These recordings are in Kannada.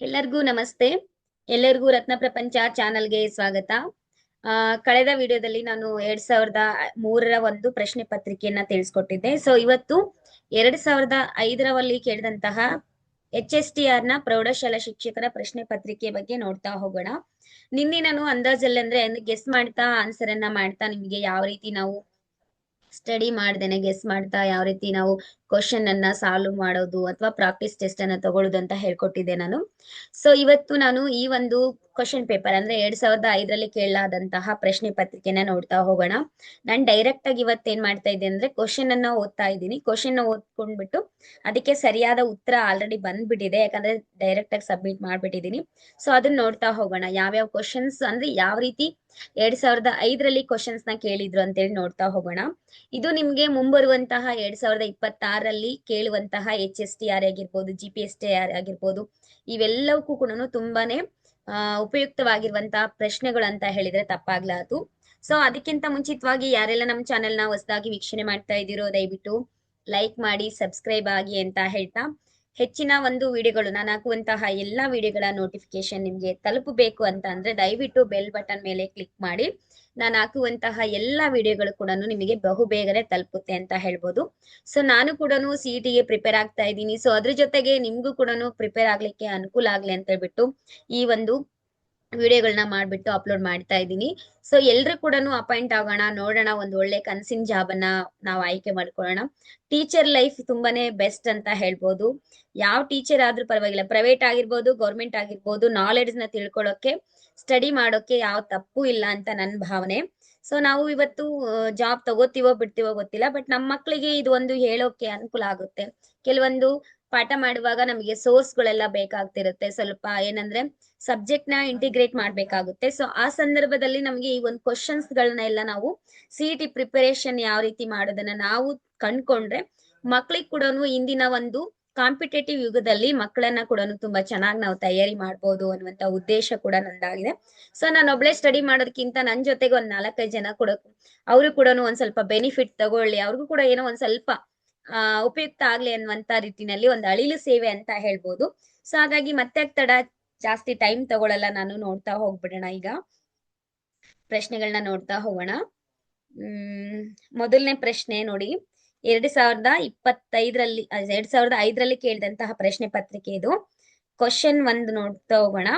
ಎಲ್ಲರಿಗೂ ನಮಸ್ತೆ. ಎಲ್ಲರಿಗೂ ರತ್ನ ಪ್ರಪಂಚ ಚಾನಲ್ಗೆ ಸ್ವಾಗತ. ಕಳೆದ ವಿಡಿಯೋದಲ್ಲಿ ನಾನು 2003ರ ಒಂದು ಪ್ರಶ್ನೆ ಪತ್ರಿಕೆಯನ್ನ ತಿಳಿಸ್ಕೊಟ್ಟಿದ್ದೆ. ಸೊ ಇವತ್ತು 2005ರಲ್ಲಿ ಕೇಳಿದಂತಹ HSTR ನ ಪ್ರೌಢಶಾಲಾ ಶಿಕ್ಷಕರ ಪ್ರಶ್ನೆ ಪತ್ರಿಕೆ ಬಗ್ಗೆ ನೋಡ್ತಾ ಹೋಗೋಣ. ನಿನ್ನೆ ನಾನು ಅಂದಾಜಲ್ಲಿ ಅಂದ್ರೆ ಗೆಸ್ ಮಾಡ್ತಾ ಆನ್ಸರ್ ಅನ್ನ ಮಾಡ್ತಾ ನಿಮಗೆ ಯಾವ ರೀತಿ ನಾವು ಸ್ಟಡಿ ಮಾಡ್ದೇನೆ ಗೆಸ್ ಮಾಡ್ತಾ ಯಾವ ರೀತಿ ನಾವು ಕ್ವಶನ್ ಅನ್ನ ಸಾಲ್ವ್ ಮಾಡೋದು ಅಥವಾ ಪ್ರಾಕ್ಟೀಸ್ ಟೆಸ್ಟ್ ಅನ್ನ ತಗೊಳ್ಳೋದು ಅಂತ ಹೇಳ್ಕೊಟ್ಟಿದ್ದೆ ನಾನು. ಸೊ ಇವತ್ತು ನಾನು ಈ ಒಂದು ಕ್ವಶನ್ ಪೇಪರ್ ಅಂದ್ರೆ 2005ರಲ್ಲಿ ಕೇಳಲಾದಂತಹ ಪ್ರಶ್ನೆ ಪತ್ರಿಕೆನ ನೋಡ್ತಾ ಹೋಗೋಣ. ನಾನು ಡೈರೆಕ್ಟ್ ಆಗಿ ಇವತ್ತು ಏನ್ ಮಾಡ್ತಾ ಇದ್ದೆ ಅಂದ್ರೆ ಕ್ವಶನ್ ಅನ್ನ ಓದ್ತಾ ಇದ್ದೀನಿ. ಕ್ವಶನ್ ಓದ್ಕೊಂಡ್ಬಿಟ್ಟು ಅದಕ್ಕೆ ಸರಿಯಾದ ಉತ್ತರ ಆಲ್ರೆಡಿ ಬಂದ್ಬಿಟ್ಟಿದೆ, ಯಾಕಂದ್ರೆ ಡೈರೆಕ್ಟ್ ಆಗಿ ಸಬ್ಮಿಟ್ ಮಾಡ್ಬಿಟ್ಟಿದೀನಿ. ಸೊ ಅದನ್ನ ನೋಡ್ತಾ ಹೋಗೋಣ, ಯಾವ್ಯಾವ ಕ್ವಶನ್ಸ್ ಅಂದ್ರೆ ಯಾವ ರೀತಿ 2005ರಲ್ಲಿ ಕ್ವಶನ್ಸ್ ನ ಕೇಳಿದ್ರು ಅಂತೇಳಿ ನೋಡ್ತಾ ಹೋಗೋಣ. ಇದು ನಿಮ್ಗೆ ಮುಂಬರುವಂತಹ 2026ರಲ್ಲಿ ಕೇಳುವಂತಹ HSTR ಆಗಿರ್ಬೋದು, GPSTR ಆಗಿರ್ಬೋದು, ಇವೆಲ್ಲವಕ್ಕೂ ಕೂಡ ತುಂಬಾನೇ ಉಪಯುಕ್ತವಾಗಿರುವಂತಹ ಪ್ರಶ್ನೆಗಳು ಅಂತ ಹೇಳಿದ್ರೆ ತಪ್ಪಾಗ್ಲಾತು. ಸೊ ಅದಕ್ಕಿಂತ ಮುಂಚಿತವಾಗಿ ಯಾರೆಲ್ಲ ನಮ್ಮ ಚಾನೆಲ್ ನ ಹೊಸದಾಗಿ ವೀಕ್ಷಣೆ ಮಾಡ್ತಾ ಇದ್ದೀರೋ ದಯವಿಟ್ಟು ಲೈಕ್ ಮಾಡಿ, ಸಬ್ಸ್ಕ್ರೈಬ್ ಆಗಿ ಅಂತ ಹೇಳ್ತಾ, ಹೆಚ್ಚಿನ ಒಂದು ವಿಡಿಯೋಗಳು ನಾನು ಹಾಕುವಂತಹ ಎಲ್ಲಾ ವಿಡಿಯೋಗಳ ನೋಟಿಫಿಕೇಶನ್ ನಿಮ್ಗೆ ತಲುಪಬೇಕು ಅಂತ ಅಂದ್ರೆ ದಯವಿಟ್ಟು ಬೆಲ್ ಬಟನ್ ಮೇಲೆ ಕ್ಲಿಕ್ ಮಾಡಿ. ನಾನು ಹಾಕುವಂತಹ ಎಲ್ಲಾ ವಿಡಿಯೋಗಳು ಕೂಡ ನಿಮಗೆ ಬಹುಬೇಗನೆ ತಲುಪುತ್ತೆ ಅಂತ ಹೇಳ್ಬೋದು. ಸೊ ನಾನು ಕೂಡ CET ಗೆ ಪ್ರಿಪೇರ್ ಆಗ್ತಾ ಇದ್ದೀನಿ. ಸೊ ಅದ್ರ ಜೊತೆಗೆ ನಿಮ್ಗೂ ಕೂಡ ಪ್ರಿಪೇರ್ ಆಗ್ಲಿಕ್ಕೆ ಅನುಕೂಲ ಆಗ್ಲಿ ಅಂತ ಹೇಳ್ಬಿಟ್ಟು ಈ ಒಂದು ವಿಡಿಯೋಗಳನ್ನ ಮಾಡ್ಬಿಟ್ಟು ಅಪ್ಲೋಡ್ ಮಾಡ್ತಾ ಇದ್ದೀನಿ. ಸೊ ಎಲ್ರು ಕೂಡ ಅಪಾಯಿಂಟ್ ಆಗೋಣ, ನೋಡೋಣ, ಒಂದು ಒಳ್ಳೆ ಕನ್ಸಿನ ಜಾಬ್ ಅನ್ನ ನಾವು ಆಯ್ಕೆ ಮಾಡ್ಕೊಳ್ಳೋಣ. ಟೀಚರ್ ಲೈಫ್ ತುಂಬಾನೇ ಬೆಸ್ಟ್ ಅಂತ ಹೇಳ್ಬೋದು. ಯಾವ ಟೀಚರ್ ಆದ್ರೂ ಪರವಾಗಿಲ್ಲ, ಪ್ರೈವೇಟ್ ಆಗಿರ್ಬೋದು, ಗೌರ್ಮೆಂಟ್ ಆಗಿರ್ಬೋದು, ನಾಲೆಡ್ಜ್ ನ ತಿಳ್ಕೊಳ್ಳೋಕೆ, ಸ್ಟಡಿ ಮಾಡೋಕೆ ಯಾವ ತಪ್ಪು ಇಲ್ಲ ಅಂತ ನನ್ನ ಭಾವನೆ. ಸೊ ನಾವು ಇವತ್ತು ಜಾಬ್ ತಗೋತೀವೋ ಬಿಡ್ತೀವೋ ಗೊತ್ತಿಲ್ಲ, ಬಟ್ ನಮ್ಮ ಮಕ್ಕಳಿಗೆ ಇದು ಒಂದು ಹೇಳೋಕೆ ಅನುಕೂಲ ಆಗುತ್ತೆ. ಕೆಲವೊಂದು ಪಾಠ ಮಾಡುವಾಗ ನಮಗೆ ಸೋರ್ಸ್ ಗಳೆಲ್ಲ ಬೇಕಾಗ್ತಿರುತ್ತೆ, ಸ್ವಲ್ಪ ಏನಂದ್ರೆ ಸಬ್ಜೆಕ್ಟ್ ನ ಇಂಟಿಗ್ರೇಟ್ ಮಾಡ್ಬೇಕಾಗುತ್ತೆ. ಸೊ ಆ ಸಂದರ್ಭದಲ್ಲಿ ನಮಗೆ ಈ ಒಂದು ಕ್ವಶನ್ಸ್ ಗಳನ್ನ ಎಲ್ಲ ನಾವು CET ಪ್ರಿಪರೇಷನ್ ಯಾವ ರೀತಿ ಮಾಡೋದನ್ನ ನಾವು ಕಂಡ್ಕೊಂಡ್ರೆ ಮಕ್ಳಿಗೆ ಕೂಡ ಇಂದಿನ ಒಂದು ಕಾಂಪಿಟೇಟಿವ್ ಯುಗದಲ್ಲಿ ಮಕ್ಕಳನ್ನ ಕೂಡ ತುಂಬಾ ಚೆನ್ನಾಗಿ ನಾವು ತಯಾರಿ ಮಾಡ್ಬೋದು ಅನ್ನುವಂತ ಉದ್ದೇಶ ಕೂಡ ನಂದಾಗಿದೆ. ಸೊ ನಾನು ಒಬ್ಳೆ ಸ್ಟಡಿ ಮಾಡೋದಕ್ಕಿಂತ ನನ್ ಜೊತೆಗೆ ಒಂದ್ 4-5 ಜನ ಕೂಡ ಅವರು ಕೂಡ ಒಂದ್ ಸ್ವಲ್ಪ ಬೆನಿಫಿಟ್ ತಗೊಳ್ಳಿ, ಅವ್ರಿಗೂ ಕೂಡ ಏನೋ ಒಂದ್ ಸ್ವಲ್ಪ ಉಪಯುಕ್ತ ಆಗ್ಲಿ ಅನ್ನುವಂತ ರೀತಿನಲ್ಲಿ ಒಂದು ಅಳಿಲು ಸೇವೆ ಅಂತ ಹೇಳ್ಬೋದು. ಸೊ ಹಾಗಾಗಿ ಮತ್ತೆ ತಡ ಜಾಸ್ತಿ ಟೈಮ್ ತಗೊಳಲ್ಲ, ನಾನು ನೋಡ್ತಾ ಹೋಗ್ಬಿಡೋಣ. ಈಗ ಪ್ರಶ್ನೆಗಳನ್ನ ನೋಡ್ತಾ ಹೋಗೋಣ. ಮೊದಲನೇ ಪ್ರಶ್ನೆ ನೋಡಿ, 2005ರಲ್ಲಿ ಕೇಳಿದಂತಹ ಪ್ರಶ್ನೆ ಪತ್ರಿಕೆ ಇದು. ಕ್ವಶನ್ 1 ನೋಡ್ತಾ ಹೋಗೋಣ.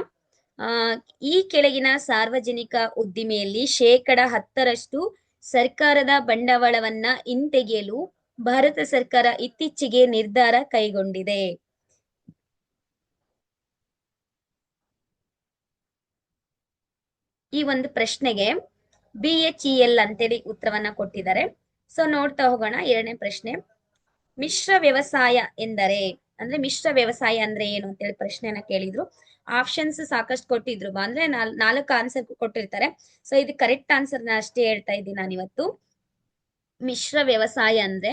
ಈ ಕೆಳಗಿನ ಸಾರ್ವಜನಿಕ ಉದ್ದಿಮೆಯಲ್ಲಿ 10% ಸರ್ಕಾರದ ಬಂಡವಾಳವನ್ನ ಹಿಂತೆಗೆಯಲು ಭಾರತ ಸರ್ಕಾರ ಇತ್ತೀಚೆಗೆ ನಿರ್ಧಾರ ಕೈಗೊಂಡಿದೆ. ಈ ಒಂದು ಪ್ರಶ್ನೆಗೆ BHEL ಅಂತೇಳಿ ಉತ್ತರವನ್ನ ಕೊಟ್ಟಿದ್ದಾರೆ. ಸೊ ನೋಡ್ತಾ ಹೋಗೋಣ. ಎರಡನೇ ಪ್ರಶ್ನೆ, ಮಿಶ್ರ ವ್ಯವಸಾಯ ಎಂದರೆ ಅಂದ್ರೆ ಮಿಶ್ರ ವ್ಯವಸಾಯ ಅಂದ್ರೆ ಏನು ಅಂತೇಳಿ ಪ್ರಶ್ನೆಯನ್ನ ಕೇಳಿದ್ರು. ಆಪ್ಷನ್ಸ್ ಸಾಕಷ್ಟು ಕೊಟ್ಟಿದ್ರು, ಅಂದ್ರೆ 4 ಆನ್ಸರ್ ಕೊಟ್ಟಿರ್ತಾರೆ. ಸೊ ಇದು ಕರೆಕ್ಟ್ ಆನ್ಸರ್ ನ ಅಷ್ಟೇ ಹೇಳ್ತಾ ಇದ್ದೀನಿ ನಾನು ಇವತ್ತು. ಮಿಶ್ರ ವ್ಯವಸಾಯ ಅಂದ್ರೆ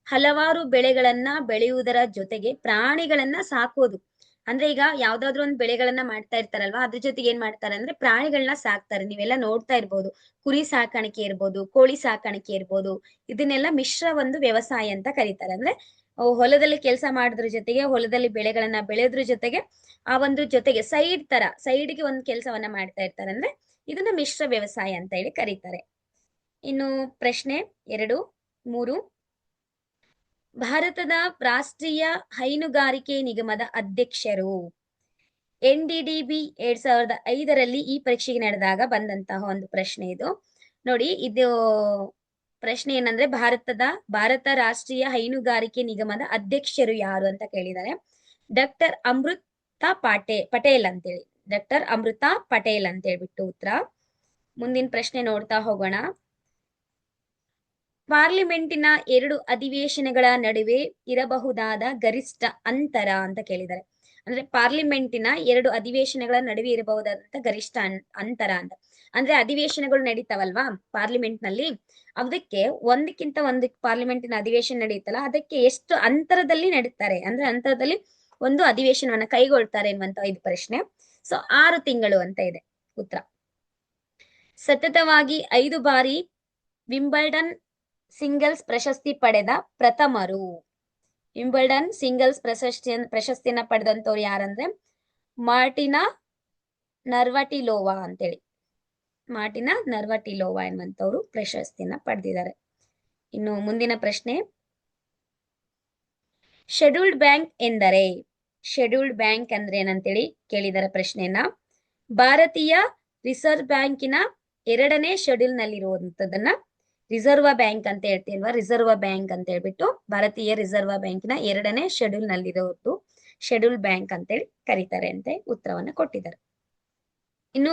ಹಲವಾರು ಬೆಳೆಗಳನ್ನ ಬೆಳೆಯುವುದರ ಜೊತೆಗೆ ಪ್ರಾಣಿಗಳನ್ನ ಸಾಕೋದು. ಅಂದ್ರೆ ಈಗ ಯಾವ್ದಾದ್ರು ಒಂದು ಬೆಳೆಗಳನ್ನ ಮಾಡ್ತಾ ಇರ್ತಾರಲ್ವಾ, ಅದ್ರ ಜೊತೆಗೆ ಏನ್ ಮಾಡ್ತಾರೆ ಅಂದ್ರೆ ಪ್ರಾಣಿಗಳನ್ನ ಸಾಕ್ತಾರೆ. ನೀವೆಲ್ಲ ನೋಡ್ತಾ ಇರ್ಬೋದು, ಕುರಿ ಸಾಕಾಣಿಕೆ ಇರ್ಬೋದು, ಕೋಳಿ ಸಾಕಾಣಿಕೆ ಇರ್ಬೋದು, ಇದನ್ನೆಲ್ಲ ಮಿಶ್ರ ಒಂದು ವ್ಯವಸಾಯ ಅಂತ ಕರೀತಾರೆ. ಅಂದ್ರೆ ಹೊಲದಲ್ಲಿ ಕೆಲಸ ಮಾಡೋದ್ರ ಜೊತೆಗೆ, ಹೊಲದಲ್ಲಿ ಬೆಳೆಗಳನ್ನ ಬೆಳೆಯೋದ್ರ ಜೊತೆಗೆ, ಆ ಒಂದು ಜೊತೆಗೆ ಸೈಡ್ಗೆ ಒಂದು ಕೆಲಸವನ್ನ ಮಾಡ್ತಾ ಇರ್ತಾರೆ. ಅಂದ್ರೆ ಇದನ್ನ ಮಿಶ್ರ ವ್ಯವಸಾಯ ಅಂತ ಹೇಳಿ ಕರೀತಾರೆ. ಇನ್ನು ಪ್ರಶ್ನೆ 2, 3, ಭಾರತದ ರಾಷ್ಟ್ರೀಯ ಹೈನುಗಾರಿಕೆ ನಿಗಮದ ಅಧ್ಯಕ್ಷರು. NDDB 2005ರಲ್ಲಿ ಈ ಪರೀಕ್ಷೆಗೆ ನಡೆದಾಗ ಬಂದಂತಹ ಒಂದು ಪ್ರಶ್ನೆ ಇದು. ನೋಡಿ, ಇದು ಪ್ರಶ್ನೆ ಏನಂದ್ರೆ ಭಾರತ ರಾಷ್ಟ್ರೀಯ ಹೈನುಗಾರಿಕೆ ನಿಗಮದ ಅಧ್ಯಕ್ಷರು ಯಾರು ಅಂತ ಕೇಳಿದ್ದಾರೆ. ಡಾಕ್ಟರ್ ಅಮೃತಾ ಪಟೇಲ್ ಅಂತೇಳಿ, ಡಾಕ್ಟರ್ ಅಮೃತಾ ಪಟೇಲ್ ಅಂತ ಹೇಳ್ಬಿಟ್ಟು ಉತ್ತರ. ಮುಂದಿನ ಪ್ರಶ್ನೆ ನೋಡ್ತಾ ಹೋಗೋಣ. ಪಾರ್ಲಿಮೆಂಟಿನ 2 ಅಧಿವೇಶನಗಳ ನಡುವೆ ಇರಬಹುದಾದ ಗರಿಷ್ಠ ಅಂತರ ಅಂತ ಕೇಳಿದ್ದಾರೆ. ಅಂದ್ರೆ ಪಾರ್ಲಿಮೆಂಟಿನ 2 ಅಧಿವೇಶನಗಳ ನಡುವೆ ಇರಬಹುದಾದಂತ ಗರಿಷ್ಠ ಅಂತರ ಅಂತ ಅಂದ್ರೆ ಅಧಿವೇಶನಗಳು ನಡೀತಾವಲ್ವಾ ಪಾರ್ಲಿಮೆಂಟ್ ನಲ್ಲಿ, ಅದಕ್ಕೆ ಒಂದಕ್ಕಿಂತ ಒಂದು ಪಾರ್ಲಿಮೆಂಟಿನ ಅಧಿವೇಶನ ನಡೆಯುತ್ತಲ್ಲ, ಅದಕ್ಕೆ ಎಷ್ಟು ಅಂತರದಲ್ಲಿ ನಡೀತಾರೆ, ಅಂದ್ರೆ ಅಂತರದಲ್ಲಿ ಒಂದು ಅಧಿವೇಶನವನ್ನ ಕೈಗೊಳ್ತಾರೆ ಎನ್ನುವಂತ ಇದು ಪ್ರಶ್ನೆ. ಸೊ 6 ತಿಂಗಳು ಅಂತ ಇದೆ ಉತ್ತರ. ಸತತವಾಗಿ 5 ಬಾರಿ ವಿಂಬಲ್ಡನ್ ಸಿಂಗಲ್ಸ್ ಪ್ರಶಸ್ತಿ ಪಡೆದ ಪ್ರಥಮರು. ವಿಂಬಲ್ಡನ್ ಸಿಂಗಲ್ಸ್ ಪ್ರಶಸ್ತಿಯನ್ನ ಪಡೆದಂತವ್ರು ಯಾರಂದ್ರೆ ಮಾರ್ಟಿನಾ ನರ್ವಟಿಲೋವಾ ಅಂತೇಳಿ. ಮಾರ್ಟಿನಾ ನರ್ವಟಿಲೋವಾ ಎನ್ನುವಂತವರು ಪ್ರಶಸ್ತಿಯನ್ನ ಪಡೆದಿದ್ದಾರೆ. ಇನ್ನು ಮುಂದಿನ ಪ್ರಶ್ನೆ, ಶೆಡ್ಯೂಲ್ಡ್ ಬ್ಯಾಂಕ್ ಎಂದರೆ? ಶೆಡ್ಯೂಲ್ಡ್ ಬ್ಯಾಂಕ್ ಅಂದ್ರೆ ಏನಂತೇಳಿ ಕೇಳಿದರೆ ಪ್ರಶ್ನೆಯನ್ನ. ಭಾರತೀಯ ರಿಸರ್ವ್ ಬ್ಯಾಂಕಿನ 2ನೇ ಶೆಡ್ಯೂಲ್ ನಲ್ಲಿರುವಂತದನ್ನ ರಿಸರ್ವ್ ಬ್ಯಾಂಕ್ ಅಂತ ಹೇಳ್ತೀವಲ್ವಾ, ರಿಸರ್ವ್ ಬ್ಯಾಂಕ್ ಅಂತ ಹೇಳ್ಬಿಟ್ಟು ಭಾರತೀಯ ರಿಸರ್ವ್ ಬ್ಯಾಂಕಿನ 2ನೇ ಶೆಡ್ಯೂಲ್ ನಲ್ಲಿರೋದು ಶೆಡ್ಯೂಲ್ ಬ್ಯಾಂಕ್ ಅಂತೇಳಿ ಕರೀತಾರೆ ಅಂತ ಉತ್ತರವನ್ನ ಕೊಟ್ಟಿದ್ದಾರೆ. ಇನ್ನು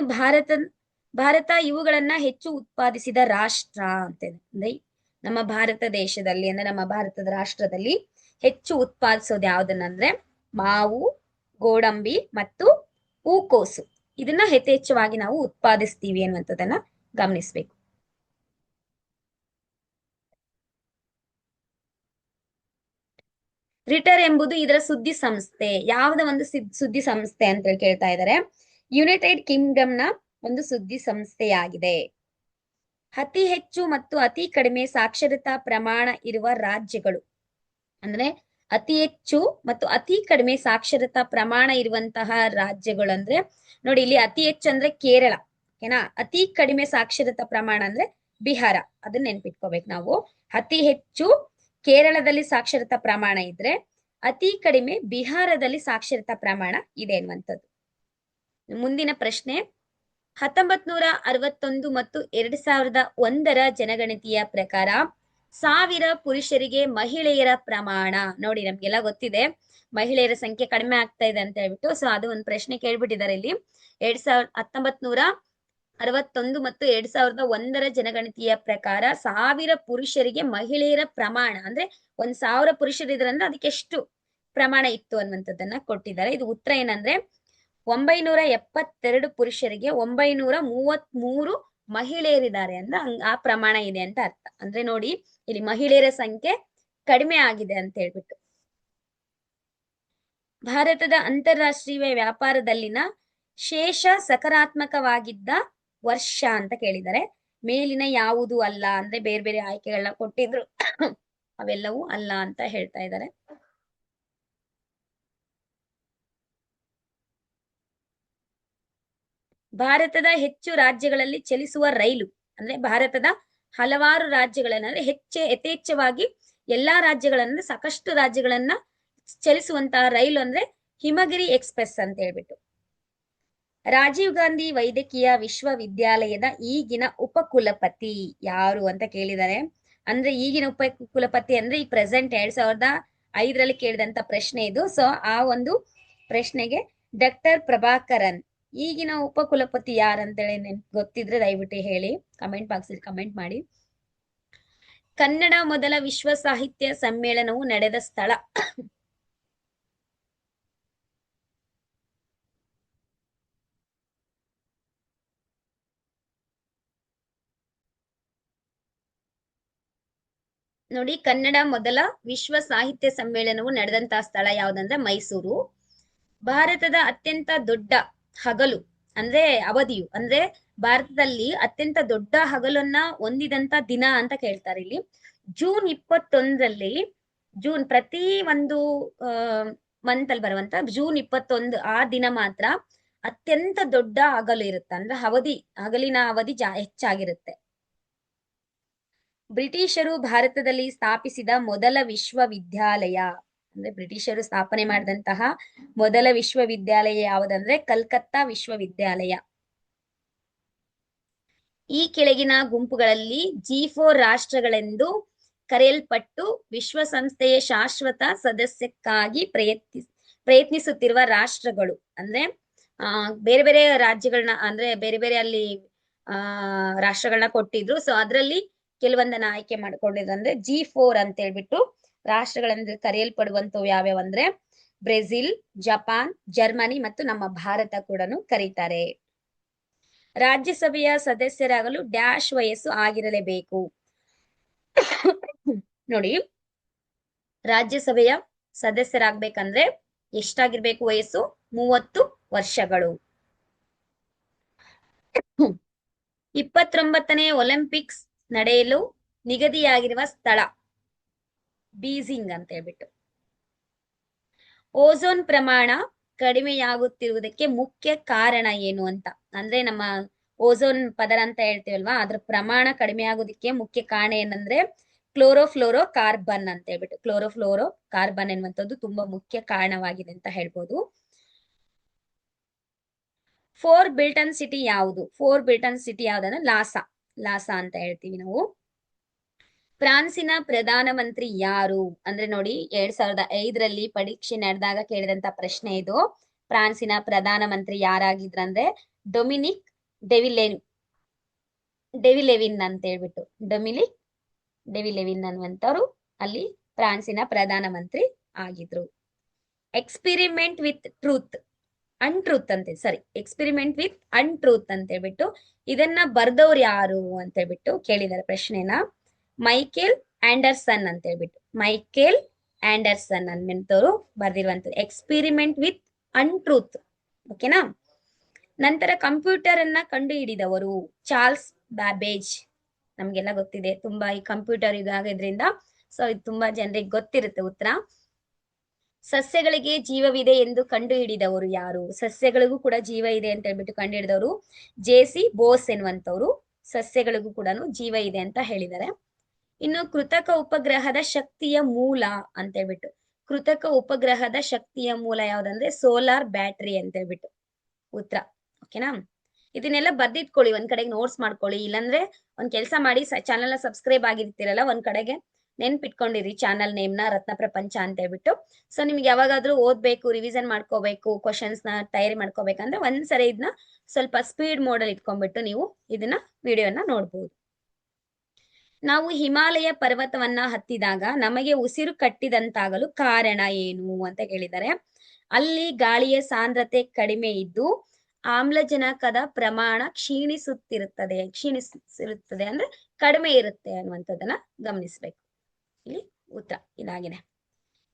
ಭಾರತ ಇವುಗಳನ್ನ ಹೆಚ್ಚು ಉತ್ಪಾದಿಸಿದ ರಾಷ್ಟ್ರ ಅಂತ ಅಂದ್ರೆ ನಮ್ಮ ಭಾರತ ದೇಶದಲ್ಲಿ ಅಂದ್ರೆ ನಮ್ಮ ಭಾರತದ ರಾಷ್ಟ್ರದಲ್ಲಿ ಹೆಚ್ಚು ಉತ್ಪಾದಿಸೋದು ಯಾವ್ದನ್ನಂದ್ರೆ ಮಾವು, ಗೋಡಂಬಿ ಮತ್ತು ಹೂಕೋಸು. ಇದನ್ನ ಯಥೇಚ್ಛವಾಗಿ ನಾವು ಉತ್ಪಾದಿಸ್ತೀವಿ ಅನ್ನುವಂಥದ್ದನ್ನ ಗಮನಿಸಬೇಕು. ರಿಟರ್ ಎಂಬುದು ಇದರ ಸುದ್ದಿ ಸಂಸ್ಥೆ. ಯಾವ್ದ ಒಂದು ಸುದ್ದಿ ಸಂಸ್ಥೆ ಅಂತ ಹೇಳಿ ಕೇಳ್ತಾ ಇದ್ದಾರೆ. ಯುನೈಟೆಡ್ ಕಿಂಗ್ಡಮ್ ನ ಒಂದು ಸುದ್ದಿ ಸಂಸ್ಥೆಯಾಗಿದೆ. ಅತಿ ಹೆಚ್ಚು ಮತ್ತು ಅತಿ ಕಡಿಮೆ ಸಾಕ್ಷರತಾ ಪ್ರಮಾಣ ಇರುವ ರಾಜ್ಯಗಳು ಅಂದ್ರೆ ಅತಿ ಹೆಚ್ಚು ಮತ್ತು ಅತಿ ಕಡಿಮೆ ಸಾಕ್ಷರತಾ ಪ್ರಮಾಣ ಇರುವಂತಹ ರಾಜ್ಯಗಳು ಅಂದ್ರೆ ನೋಡಿ, ಇಲ್ಲಿ ಅತಿ ಹೆಚ್ಚು ಅಂದ್ರೆ ಕೇರಳ, ಓಕೆನಾ. ಅತಿ ಕಡಿಮೆ ಸಾಕ್ಷರತಾ ಪ್ರಮಾಣ ಅಂದ್ರೆ ಬಿಹಾರ. ಅದನ್ನ ನೆನ್ಪಿಟ್ಕೋಬೇಕು ನಾವು. ಅತಿ ಹೆಚ್ಚು ಕೇರಳದಲ್ಲಿ ಸಾಕ್ಷರತಾ ಪ್ರಮಾಣ ಇದ್ರೆ ಅತಿ ಕಡಿಮೆ ಬಿಹಾರದಲ್ಲಿ ಸಾಕ್ಷರತಾ ಪ್ರಮಾಣ ಇದೆ ಅನ್ನುವಂಥದ್ದು. ಮುಂದಿನ ಪ್ರಶ್ನೆ, 1961 ಮತ್ತು 2001ರ ಜನಗಣತಿಯ ಪ್ರಕಾರ 1000 ಪುರುಷರಿಗೆ ಮಹಿಳೆಯರ ಪ್ರಮಾಣ. ನೋಡಿ, ನಮ್ಗೆಲ್ಲ ಗೊತ್ತಿದೆ ಮಹಿಳೆಯರ ಸಂಖ್ಯೆ ಕಡಿಮೆ ಆಗ್ತಾ ಇದೆ ಅಂತ ಹೇಳ್ಬಿಟ್ಟು. ಸೊ ಅದು ಒಂದು ಪ್ರಶ್ನೆ ಕೇಳ್ಬಿಟ್ಟಿದ್ದಾರೆ ಇಲ್ಲಿ. 1961 ಮತ್ತು 2001ರ ಜನಗಣತಿಯ ಪ್ರಕಾರ 1000 ಪುರುಷರಿಗೆ ಮಹಿಳೆಯರ ಪ್ರಮಾಣ ಅಂದ್ರೆ 1000 ಪುರುಷರಿದ್ರಂದ್ರೆ ಅದಕ್ಕೆ ಎಷ್ಟು ಪ್ರಮಾಣ ಇತ್ತು ಅನ್ನುವಂಥದ್ದನ್ನ ಕೊಟ್ಟಿದ್ದಾರೆ. ಇದು ಉತ್ತರ ಏನಂದ್ರೆ 972 ಪುರುಷರಿಗೆ 933 ಮಹಿಳೆಯರಿದ್ದಾರೆ ಅಂದ್ರೆ ಆ ಪ್ರಮಾಣ ಇದೆ ಅಂತ ಅರ್ಥ. ಅಂದ್ರೆ ನೋಡಿ, ಇಲ್ಲಿ ಮಹಿಳೆಯರ ಸಂಖ್ಯೆ ಕಡಿಮೆ ಆಗಿದೆ ಅಂತ ಹೇಳ್ಬಿಟ್ಟು. ಭಾರತದ ಅಂತಾರಾಷ್ಟ್ರೀಯ ವ್ಯಾಪಾರದಲ್ಲಿನ ಶೇಷ ಸಕಾರಾತ್ಮಕವಾಗಿದ್ದ ವರ್ಷ ಅಂತ ಕೇಳಿದ್ದಾರೆ. ಮೇಲಿನ ಯಾವುದು ಅಲ್ಲ ಅಂದ್ರೆ ಬೇರೆ ಬೇರೆ ಆಯ್ಕೆಗಳನ್ನ ಕೊಟ್ಟಿದ್ರು, ಅವೆಲ್ಲವೂ ಅಲ್ಲ ಅಂತ ಹೇಳ್ತಾ ಇದ್ದಾರೆ. ಭಾರತದ ಹೆಚ್ಚು ರಾಜ್ಯಗಳಲ್ಲಿ ಚಲಿಸುವ ರೈಲು ಅಂದ್ರೆ ಭಾರತದ ಹಲವಾರು ರಾಜ್ಯಗಳನ್ನ ಯಥೇಚ್ಛವಾಗಿ ಎಲ್ಲಾ ರಾಜ್ಯಗಳನ್ನ ಸಾಕಷ್ಟು ರಾಜ್ಯಗಳನ್ನ ಚಲಿಸುವಂತಹ ರೈಲು ಅಂದ್ರೆ ಹಿಮಗಿರಿ ಎಕ್ಸ್ಪ್ರೆಸ್ ಅಂತ ಹೇಳ್ಬಿಟ್ಟು. ರಾಜೀವ್ ಗಾಂಧಿ ವೈದ್ಯಕೀಯ ವಿಶ್ವವಿದ್ಯಾಲಯದ ಈಗಿನ ಉಪಕುಲಪತಿ ಯಾರು ಅಂತ ಕೇಳಿದ್ದಾರೆ. ಅಂದ್ರೆ ಈಗಿನ ಉಪಕುಲಪತಿ ಅಂದ್ರೆ ಈ ಪ್ರೆಸೆಂಟ್ 2005ರಲ್ಲಿ ಕೇಳಿದಂತ ಪ್ರಶ್ನೆ ಇದು. ಸೊ ಆ ಒಂದು ಪ್ರಶ್ನೆಗೆ ಡಾಕ್ಟರ್ ಪ್ರಭಾಕರನ್ ಈಗಿನ ಉಪಕುಲಪತಿ ಯಾರಂತೇಳಿ ಗೊತ್ತಿದ್ರೆ ದಯವಿಟ್ಟು ಹೇಳಿ, ಕಮೆಂಟ್ ಬಾಕ್ಸ್ ಅಲ್ಲಿ ಕಮೆಂಟ್ ಮಾಡಿ. ಕನ್ನಡ ಮೊದಲ ವಿಶ್ವ ಸಾಹಿತ್ಯ ಸಮ್ಮೇಳನವು ನಡೆದ ಸ್ಥಳ ನೋಡಿ, ಕನ್ನಡ ಮೊದಲ ವಿಶ್ವ ಸಾಹಿತ್ಯ ಸಮ್ಮೇಳನವು ನಡೆದಂತಹ ಸ್ಥಳ ಯಾವ್ದಂದ್ರೆ ಮೈಸೂರು. ಭಾರತದ ಅತ್ಯಂತ ದೊಡ್ಡ ಹಗಲು ಅಂದ್ರೆ ಅವಧಿಯು ಅಂದ್ರೆ ಭಾರತದಲ್ಲಿ ಅತ್ಯಂತ ದೊಡ್ಡ ಹಗಲನ್ನ ಹೊಂದಿದಂತ ದಿನ ಅಂತ ಕೇಳ್ತಾರೆ ಇಲ್ಲಿ. ಜೂನ್ 21ರಲ್ಲಿ ಪ್ರತಿ ಒಂದು ಮಂತ್ ಅಲ್ಲಿ ಬರುವಂತ ಜೂನ್ 21 ಆ ದಿನ ಮಾತ್ರ ಅತ್ಯಂತ ದೊಡ್ಡ ಹಗಲು ಇರುತ್ತೆ ಅಂದ್ರೆ ಹಗಲಿನ ಅವಧಿ ಹೆಚ್ಚಾಗಿರುತ್ತೆ. ಬ್ರಿಟಿಷರು ಭಾರತದಲ್ಲಿ ಸ್ಥಾಪಿಸಿದ ಮೊದಲ ವಿಶ್ವವಿದ್ಯಾಲಯ ಅಂದ್ರೆ ಬ್ರಿಟಿಷರು ಸ್ಥಾಪನೆ ಮಾಡಿದಂತಹ ಮೊದಲ ವಿಶ್ವವಿದ್ಯಾಲಯ ಯಾವುದಂದ್ರೆ ಕಲ್ಕತ್ತಾ ವಿಶ್ವವಿದ್ಯಾಲಯ. ಈ ಕೆಳಗಿನ ಗುಂಪುಗಳಲ್ಲಿ G4 ರಾಷ್ಟ್ರಗಳೆಂದು ಕರೆಯಲ್ಪಟ್ಟು ವಿಶ್ವಸಂಸ್ಥೆಯ ಶಾಶ್ವತ ಸದಸ್ಯಕ್ಕಾಗಿ ಪ್ರಯತ್ನಿಸುತ್ತಿರುವ ರಾಷ್ಟ್ರಗಳು ಅಂದ್ರೆ ಬೇರೆ ಬೇರೆ ರಾಜ್ಯಗಳನ್ನ ಅಂದ್ರೆ ಬೇರೆ ಬೇರೆ ಅಲ್ಲಿ ರಾಷ್ಟ್ರಗಳನ್ನ ಕೊಟ್ಟಿದ್ರು. ಸೊ ಅದರಲ್ಲಿ ಕೆಲವೊಂದನ್ನ ಆಯ್ಕೆ ಮಾಡ್ಕೊಂಡಿದ್ರು ಅಂದ್ರೆ G4 ಅಂತ ಹೇಳ್ಬಿಟ್ಟು ರಾಷ್ಟ್ರಗಳೆಂದು ಕರೆಯಲ್ಪಡುವಂತವು ಯಾವ್ಯಾವ ಅಂದ್ರೆ ಬ್ರೆಜಿಲ್, ಜಪಾನ್, ಜರ್ಮನಿ ಮತ್ತು ನಮ್ಮ ಭಾರತ ಕೂಡ ಕರೀತಾರೆ. ರಾಜ್ಯಸಭೆಯ ಸದಸ್ಯರಾಗಲು ಡ್ಯಾಶ್ ವಯಸ್ಸು ಆಗಿರಲೇಬೇಕು. ನೋಡಿ, ರಾಜ್ಯಸಭೆಯ ಸದಸ್ಯರಾಗ್ಬೇಕಂದ್ರೆ ಎಷ್ಟಾಗಿರ್ಬೇಕು ವಯಸ್ಸು? 30 ವರ್ಷಗಳು. 29ನೇ ಒಲಿಂಪಿಕ್ಸ್ ನಡೆಯಲು ನಿಗದಿಯಾಗಿರುವ ಸ್ಥಳ ಬೀಜಿಂಗ್ ಅಂತ ಹೇಳ್ಬಿಟ್ಟು. ಓಝೋನ್ ಪ್ರಮಾಣ ಕಡಿಮೆಯಾಗುತ್ತಿರುವುದಕ್ಕೆ ಮುಖ್ಯ ಕಾರಣ ಏನು ಅಂತ. ಅಂದ್ರೆ ನಮ್ಮ ಓಝೋನ್ ಪದರ ಅಂತ ಹೇಳ್ತೀವಲ್ವಾ, ಅದ್ರ ಪ್ರಮಾಣ ಕಡಿಮೆ ಆಗೋದಕ್ಕೆ ಮುಖ್ಯ ಕಾರಣ ಏನಂದ್ರೆ ಕ್ಲೋರೋಫ್ಲೋರೋ ಕಾರ್ಬನ್ ಅಂತ ಹೇಳ್ಬಿಟ್ಟು, ಕ್ಲೋರೋಫ್ಲೋರೋ ಕಾರ್ಬನ್ ಎನ್ನುವಂಥದ್ದು ತುಂಬಾ ಮುಖ್ಯ ಕಾರಣವಾಗಿದೆ ಅಂತ ಹೇಳ್ಬೋದು. ಫೋರ್ ಬಿಲ್ಟನ್ ಸಿಟಿ ಯಾವುದು? ಫೋರ್ ಬಿಲ್ಟನ್ ಸಿಟಿ ಯಾವ್ದಂದ್ರೆ ಲಾಸಾ, ಲಾಸಾ ಅಂತ ಹೇಳ್ತೀವಿ ನಾವು. ಫ್ರಾನ್ಸಿನ ಪ್ರಧಾನಮಂತ್ರಿ ಯಾರು? ಅಂದ್ರೆ ನೋಡಿ 2005ರಲ್ಲಿ ಪರೀಕ್ಷೆ ನಡೆದಾಗ ಕೇಳಿದಂತ ಪ್ರಶ್ನೆ ಇದು. ಫ್ರಾನ್ಸಿನ ಪ್ರಧಾನಮಂತ್ರಿ ಯಾರಾಗಿದ್ರಂದ್ರೆ ಡೊಮಿನಿಕ್ ಡೆವಿಲೆವಿನ್ ಅಂತ ಹೇಳ್ಬಿಟ್ಟು, ಡೊಮಿನಿಕ್ ಡೆವಿಲೆವಿನ್ ಅನ್ನುವಂಥವ್ರು ಅಲ್ಲಿ ಫ್ರಾನ್ಸಿನ ಪ್ರಧಾನಮಂತ್ರಿ ಆಗಿದ್ರು. ಎಕ್ಸ್ಪಿರಿಮೆಂಟ್ ವಿತ್ ಟ್ರೂತ್ ಅನ್ಟ್ರೂತ್ ಅಂತ ಸರಿ ಎಕ್ಸ್ಪಿರಿಮೆಂಟ್ ವಿತ್ ಅನ್ಟ್ರೂತ್ ಅಂತ ಹೇಳ್ಬಿಟ್ಟು ಇದನ್ನ ಬರ್ದವ್ರು ಯಾರು ಅಂತ ಹೇಳ್ಬಿಟ್ಟು ಕೇಳಿದಾರೆ ಪ್ರಶ್ನೆನ. ಮೈಕೇಲ್ ಆಂಡರ್ಸನ್ ಅಂತ ಹೇಳ್ಬಿಟ್ಟು, ಮೈಕೇಲ್ ಆಂಡರ್ಸನ್ ಅನ್ನೋರು ಬರ್ದಿರುವಂತದ್ದು ಎಕ್ಸ್ಪಿರಿಮೆಂಟ್ ವಿತ್ ಅನ್ಟ್ರೂತ್. ಓಕೆನಾ. ನಂತರ ಕಂಪ್ಯೂಟರ್ ಅನ್ನ ಕಂಡು ಹಿಡಿದವರು ಚಾರ್ಲ್ಸ್ ಬ್ಯಾಬೇಜ್. ನಮ್ಗೆಲ್ಲ ಗೊತ್ತಿದೆ, ತುಂಬಾ ಈ ಕಂಪ್ಯೂಟರ್ ಯುಗ ಆಗೋದ್ರಿಂದ ಸೊ ಇದು ತುಂಬಾ ಜನರಿಗೆ ಗೊತ್ತಿರುತ್ತೆ ಉತ್ತರ. ಸಸ್ಯಗಳಿಗೆ ಜೀವವಿದೆ ಎಂದು ಕಂಡು ಹಿಡಿದವರು ಯಾರು? ಸಸ್ಯಗಳಿಗೂ ಕೂಡ ಜೀವ ಇದೆ ಅಂತ ಹೇಳ್ಬಿಟ್ಟು ಕಂಡು ಹಿಡಿದವರು ಜೆ.ಸಿ. ಬೋಸ್ ಎನ್ನುವಂತವ್ರು ಸಸ್ಯಗಳಿಗೂ ಕೂಡ ಜೀವ ಇದೆ ಅಂತ ಹೇಳಿದ್ದಾರೆ. ಇನ್ನು ಕೃತಕ ಉಪಗ್ರಹದ ಶಕ್ತಿಯ ಮೂಲ ಅಂತ ಹೇಳ್ಬಿಟ್ಟು, ಕೃತಕ ಉಪಗ್ರಹದ ಶಕ್ತಿಯ ಮೂಲ ಯಾವ್ದಂದ್ರೆ ಸೋಲಾರ್ ಬ್ಯಾಟರಿ ಅಂತ ಹೇಳ್ಬಿಟ್ಟು ಉತ್ತರ. ಓಕೆನಾ. ಇದನ್ನೆಲ್ಲ ಬರ್ದಿಟ್ಕೊಳ್ಳಿ, ಒಂದ್ ಕಡೆಗೆ ನೋಟ್ಸ್ ಮಾಡ್ಕೊಳ್ಳಿ, ಇಲ್ಲಾಂದ್ರೆ ಒಂದ್ ಕೆಲಸ ಮಾಡಿ, ಚಾನಲ್ ನ ಸಬ್ಸ್ಕ್ರೈಬ್ ಆಗಿರ್ತೀರಲ್ಲ ಒಂದ್ ಕಡೆಗೆ ನೆನ್ಪಿಟ್ಕೊಂಡಿರಿ ಚಾನಲ್ ನೇಮ್ ನ ರತ್ನ ಪ್ರಪಂಚ ಅಂತ ಹೇಳ್ಬಿಟ್ಟು. ಸೊ ನಿಮ್ಗೆ ಯಾವಾಗಾದ್ರೂ ಓದ್ಬೇಕು, ರಿವಿಷನ್ ಮಾಡ್ಕೋಬೇಕು, ಕ್ವಶನ್ಸ್ ನ ತಯಾರಿ ಮಾಡ್ಕೋಬೇಕಂದ್ರೆ ಒಂದ್ಸರಿ ಇದನ್ನ ಸ್ವಲ್ಪ ಸ್ಪೀಡ್ ಮೋಡ್ ಅಲ್ಲಿ ಇಟ್ಕೊಂಡ್ಬಿಟ್ಟು ನೀವು ಇದನ್ನ ವಿಡಿಯೋನ ನೋಡ್ಬೋದು. ನಾವು ಹಿಮಾಲಯ ಪರ್ವತವನ್ನ ಹತ್ತಿದಾಗ ನಮಗೆ ಉಸಿರು ಕಟ್ಟಿದಂತಾಗಲು ಕಾರಣ ಏನು ಅಂತ ಕೇಳಿದ್ದಾರೆ. ಅಲ್ಲಿ ಗಾಳಿಯ ಸಾಂದ್ರತೆ ಕಡಿಮೆ ಇದ್ದು ಆಮ್ಲಜನಕದ ಪ್ರಮಾಣ ಕ್ಷೀಣಿಸುತ್ತಿರುತ್ತದೆ ಅಂದ್ರೆ ಕಡಿಮೆ ಇರುತ್ತೆ ಅನ್ನುವಂಥದ್ದನ್ನ ಗಮನಿಸ್ಬೇಕು. ಇಲ್ಲಿ ಉತ್ತರ ಇದಾಗಿದೆ.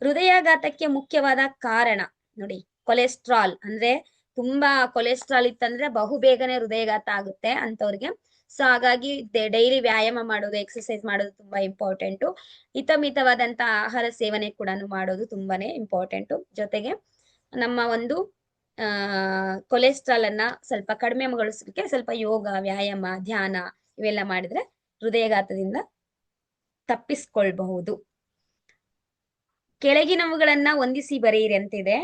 ಹೃದಯಾಘಾತಕ್ಕೆ ಮುಖ್ಯವಾದ ಕಾರಣ ನೋಡಿ ಕೊಲೆಸ್ಟ್ರಾಲ್. ಅಂದ್ರೆ ತುಂಬಾ ಕೊಲೆಸ್ಟ್ರಾಲ್ ಇತ್ತಂದ್ರೆ ಬಹುಬೇಗನೆ ಹೃದಯಾಘಾತ ಆಗುತ್ತೆ ಅಂತವ್ರಿಗೆ. ಸೊ ಹಾಗಾಗಿ ಡೈಲಿ ವ್ಯಾಯಾಮ ಮಾಡೋದು, ಎಕ್ಸರ್ಸೈಸ್ ಮಾಡೋದು ತುಂಬಾ ಇಂಪಾರ್ಟೆಂಟು. ಹಿತಮಿತವಾದಂತ ಆಹಾರ ಸೇವನೆ ಕೂಡ ಮಾಡೋದು ತುಂಬಾನೇ ಇಂಪಾರ್ಟೆಂಟು. ಜೊತೆಗೆ ನಮ್ಮ ಒಂದು ಕೊಲೆಸ್ಟ್ರಾಲ್ ಅನ್ನ ಸ್ವಲ್ಪ ಕಡಿಮೆಗೊಳಿಸಲಿಕ್ಕೆ ಸ್ವಲ್ಪ ಯೋಗ, ವ್ಯಾಯಾಮ, ಧ್ಯಾನ ಇವೆಲ್ಲ ಮಾಡಿದ್ರೆ ಹೃದಯಾಘಾತದಿಂದ ತಪ್ಪಿಸ್ಕೊಳ್ಬಹುದು. ಕೆಳಗಿನವುಗಳನ್ನ ಹೊಂದಿಸಿ ಬರೆಯಿರಿ ಅಂತಿದೆ.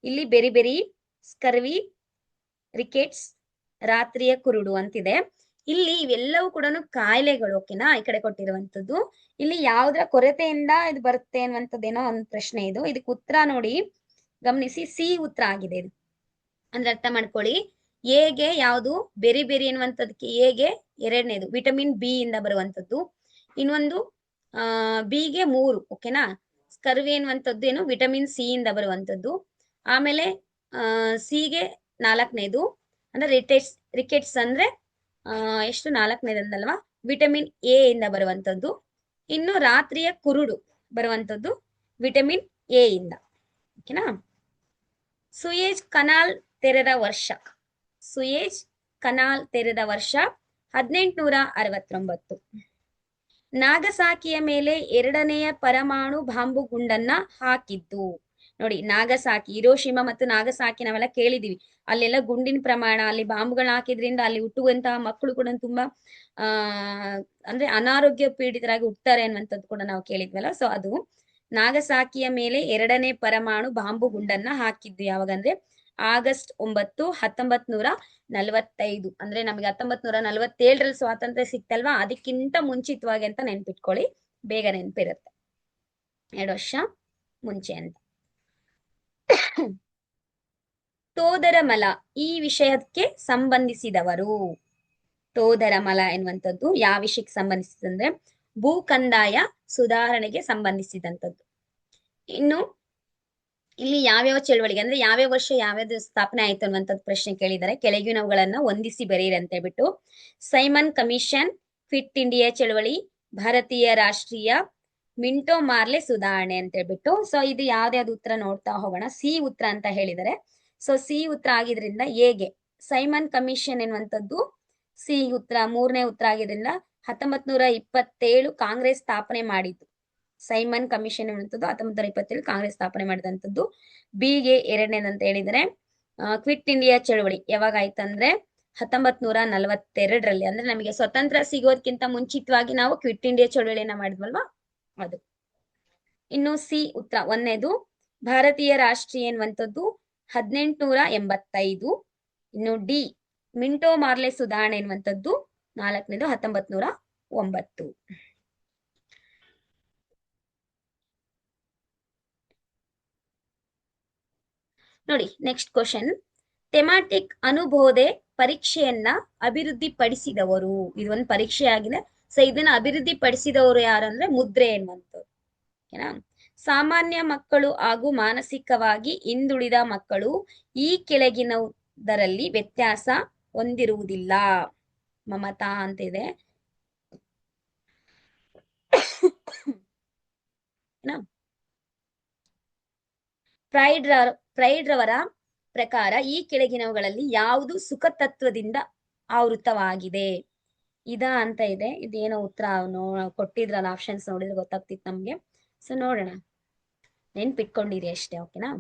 ಇಲ್ಲಿ ಬೆರಿ ಸ್ಕರ್ವಿ, ರಿಕೆಟ್ಸ್, ರಾತ್ರಿಯ ಕುರುಡು ಅಂತಿದೆ. ಇಲ್ಲಿ ಇವೆಲ್ಲವೂ ಕೂಡ ಕಾಯಿಲೆಗಳು. ಓಕೆನಾ. ಈ ಕಡೆ ಕೊಟ್ಟಿರುವಂತದ್ದು ಇಲ್ಲಿ ಯಾವ್ದ್ರ ಕೊರತೆಯಿಂದ ಇದು ಬರುತ್ತೆ ಅನ್ನುವಂಥದ್ದೇನೋ ಒಂದು ಪ್ರಶ್ನೆ ಇದು. ಇದಕ್ಕೆ ಉತ್ತರ ನೋಡಿ ಗಮನಿಸಿ, ಸಿ ಉತ್ತರ ಆಗಿದೆ ಇದು. ಅಂದ್ರೆ ಅರ್ಥ ಮಾಡ್ಕೊಳ್ಳಿ. ಎಗೆ ಯಾವುದು ಬೆರಿ ಅನ್ನುವಂಥದ್ದಕ್ಕೆ ಎಗೆ ಎರಡನೇದು ವಿಟಮಿನ್ ಬಿ ಇಂದ ಬರುವಂತದ್ದು, ಇನ್ನೊಂದು ಬಿಗೆ 3. ಓಕೆನಾ. ಸ್ಕರ್ವಿ ಅನ್ನುವಂಥದ್ದು ಏನು ವಿಟಮಿನ್ ಸಿ ಇಂದ ಬರುವಂತದ್ದು. ಆಮೇಲೆ ಸಿಗೆ 4ನೇದು ಅಂದ್ರೆ ರಿಕೆಟ್ಸ್ ಅಂದ್ರೆ ಎಷ್ಟು 4ನೇದಂದಲ್ವಾ ವಿಟಮಿನ್ ಎ ಇಂದ ಬರುವಂತದ್ದು. ಇನ್ನು ರಾತ್ರಿಯ ಕುರುಡು ಬರುವಂತದ್ದು ವಿಟಮಿನ್ ಎ ಇಂದ. ಓಕೆನಾ. ಸುಯೇಜ್ ಕನಾಲ್ ತೆರೆದ ವರ್ಷ, ಸುಯೇಜ್ ಕನಾಲ್ ತೆರೆದ ವರ್ಷ 1869. ನಾಗಸಾಕಿಯ ಮೇಲೆ 2ನೆಯ ಪರಮಾಣು ಬಾಂಬು ಗುಂಡನ್ನ ಹಾಕಿದ್ದು. ನೋಡಿ ನಾಗಸಾಕಿ, ಹಿರೋಶಿಮಾ ಮತ್ತು ನಾಗಸಾಕಿ ನಾವೆಲ್ಲ ಕೇಳಿದೀವಿ. ಅಲ್ಲೆಲ್ಲ ಗುಂಡಿನ ಪ್ರಮಾಣ, ಅಲ್ಲಿ ಬಾಂಬುಗಳನ್ನ ಹಾಕಿದ್ರಿಂದ ಅಲ್ಲಿ ಹುಟ್ಟುವಂತಹ ಮಕ್ಕಳು ಕೂಡ ತುಂಬಾ ಅಂದ್ರೆ ಅನಾರೋಗ್ಯ ಪೀಡಿತರಾಗಿ ಹುಟ್ಟುತ್ತಾರೆ ಅನ್ನುವಂಥದ್ದು ಕೂಡ ನಾವು ಕೇಳಿದ್ವಲ್ಲ. ಸೊ ಅದು ನಾಗಸಾಕಿಯ ಮೇಲೆ 2ನೇ ಪರಮಾಣು ಬಾಂಬು ಗುಂಡನ್ನ ಹಾಕಿದ್ದು ಯಾವಾಗಂದ್ರೆ ಆಗಸ್ಟ್ 9, 1945. ಅಂದ್ರೆ ನಮಗೆ 1947ರಲ್ಲಿ ಸ್ವಾತಂತ್ರ್ಯ ಸಿಕ್ತಲ್ವಾ, ಅದಕ್ಕಿಂತ ಮುಂಚಿತವಾಗಿ ಅಂತ ನೆನ್ಪಿಟ್ಕೊಳ್ಳಿ, ಬೇಗ ನೆನಪಿರುತ್ತೆ, 2 ವರ್ಷ ಮುಂಚೆ ಅಂತ. ತೋದರಮಲ ಈ ವಿಷಯಕ್ಕೆ ಸಂಬಂಧಿಸಿದವರು. ತೋದರಮಲ ಎನ್ನುವಂಥದ್ದು ಯಾವ ವಿಷಯಕ್ಕೆ ಸಂಬಂಧಿಸಿದಂದ್ರೆ ಭೂಕಂದಾಯ ಸುಧಾರಣೆಗೆ ಸಂಬಂಧಿಸಿದಂಥದ್ದು. ಇನ್ನು ಇಲ್ಲಿ ಯಾವ್ಯಾವ ಚಳವಳಿಗೆ ಅಂದ್ರೆ ಯಾವ್ಯಾವ ವರ್ಷ ಯಾವ್ಯಾವ್ದು ಸ್ಥಾಪನೆ ಆಯ್ತು ಅನ್ನುವಂಥದ್ದು ಪ್ರಶ್ನೆ ಕೇಳಿದ್ದಾರೆ. ಕೆಳಗಿನವುಗಳನ್ನ ಹೊಂದಿಸಿ ಬರೆಯಿರಿ ಅಂತ ಹೇಳ್ಬಿಟ್ಟು. ಸೈಮನ್ ಕಮಿಷನ್, ಫಿಟ್ ಇಂಡಿಯಾ ಚಳವಳಿ, ಭಾರತೀಯ ರಾಷ್ಟ್ರೀಯ, ಮಿಂಟೋ ಮಾರ್ಲೆ ಸುಧಾರಣೆ ಅಂತ ಹೇಳ್ಬಿಟ್ಟು. ಸೊ ಇದು ಯಾವ್ದಾವ್ದು ಉತ್ತರ ನೋಡ್ತಾ ಹೋಗೋಣ. ಸಿ ಉತ್ತರ ಅಂತ ಹೇಳಿದರೆ. ಸೊ ಸಿ ಉತ್ತರ ಆಗಿದ್ರಿಂದ ಎಗೆ ಸೈಮನ್ ಕಮಿಷನ್ ಎನ್ನುವಂಥದ್ದು ಸಿ ಉತ್ತರ 3ನೇ ಉತ್ತರ ಆಗಿದ್ರಿಂದ 1927 ಕಾಂಗ್ರೆಸ್ ಸ್ಥಾಪನೆ ಮಾಡಿದ್ದು. ಸೈಮನ್ ಕಮಿಷನ್ ಎನ್ನುವಂಥದ್ದು 1927 ಕಾಂಗ್ರೆಸ್ ಸ್ಥಾಪನೆ ಮಾಡಿದಂಥದ್ದು. ಬಿಗೆ ಎರಡನೇದಂತ ಹೇಳಿದರೆ ಕ್ವಿಟ್ ಇಂಡಿಯಾ ಚಳವಳಿ ಯಾವಾಗ ಆಯ್ತಂದ್ರೆ 1942ರಲ್ಲಿ, ಅಂದ್ರೆ ನಮಗೆ ಸ್ವತಂತ್ರ ಸಿಗೋದಕ್ಕಿಂತ ಮುಂಚಿತವಾಗಿ ನಾವು ಕ್ವಿಟ್ ಇಂಡಿಯಾ ಚಳವಳಿಯನ್ನ ಮಾಡಿದ್ವಲ್ವಾ ಅದು. ಇನ್ನು ಸಿ ಉತ್ತರ ಒಂದನೇದು ಭಾರತೀಯ ರಾಷ್ಟ್ರೀಯ ಎನ್ನುವಂಥದ್ದು 1885. ಇನ್ನು ಡಿ ಮಿಂಟೋ ಮಾರ್ಲೆ ಸುಧಾರಣೆ ಎನ್ನುವಂಥದ್ದು ನಾಲ್ಕನೇದು 1909. ನೋಡಿ ನೆಕ್ಸ್ಟ್ ಕ್ವಶನ್, ಥೆಮಾಟಿಕ್ ಅನುಬೋಧೆ ಪರೀಕ್ಷೆಯನ್ನ ಅಭಿವೃದ್ಧಿ ಪಡಿಸಿದವರು. ಇದೊಂದು ಪರೀಕ್ಷೆ ಆಗಿದೆ. ಸೊ ಇದನ್ನ ಅಭಿವೃದ್ಧಿ ಪಡಿಸಿದವರು ಯಾರಂದ್ರೆ ಮುದ್ರೆ ಎನ್ನುವಂಥವ್ರು. ಓಕೆನಾ. ಸಾಮಾನ್ಯ ಮಕ್ಕಳು ಹಾಗೂ ಮಾನಸಿಕವಾಗಿ ಹಿಂದುಳಿದ ಮಕ್ಕಳು ಈ ಕೆಳಗಿನದರಲ್ಲಿ ವ್ಯತ್ಯಾಸ ಹೊಂದಿರುವುದಿಲ್ಲ. ಮಮತಾ ಅಂತ ಇದೆ. ಪ್ರೈಡ್ ರವರ ಪ್ರಕಾರ ಈ ಕೆಳಗಿನವುಗಳಲ್ಲಿ ಯಾವುದು ಸುಖ ತತ್ವದಿಂದ ಆವೃತವಾಗಿದೆ ಅಂತ ಇದೆ. ಇದೇನೋ ಉತ್ತರ ಕೊಟ್ಟಿದ್ರಲ್ಲ, ಆಪ್ಷನ್ಸ್ ನೋಡಿದ್ರೆ ಗೊತ್ತಾಗ್ತಿತ್ತು ನಮ್ಗೆ. ಸೊ ನೋಡೋಣ, ನೆನ್ಪಿಟ್ಕೊಂಡಿರಿ ಅಷ್ಟೇ. ಓಕೆನಾ.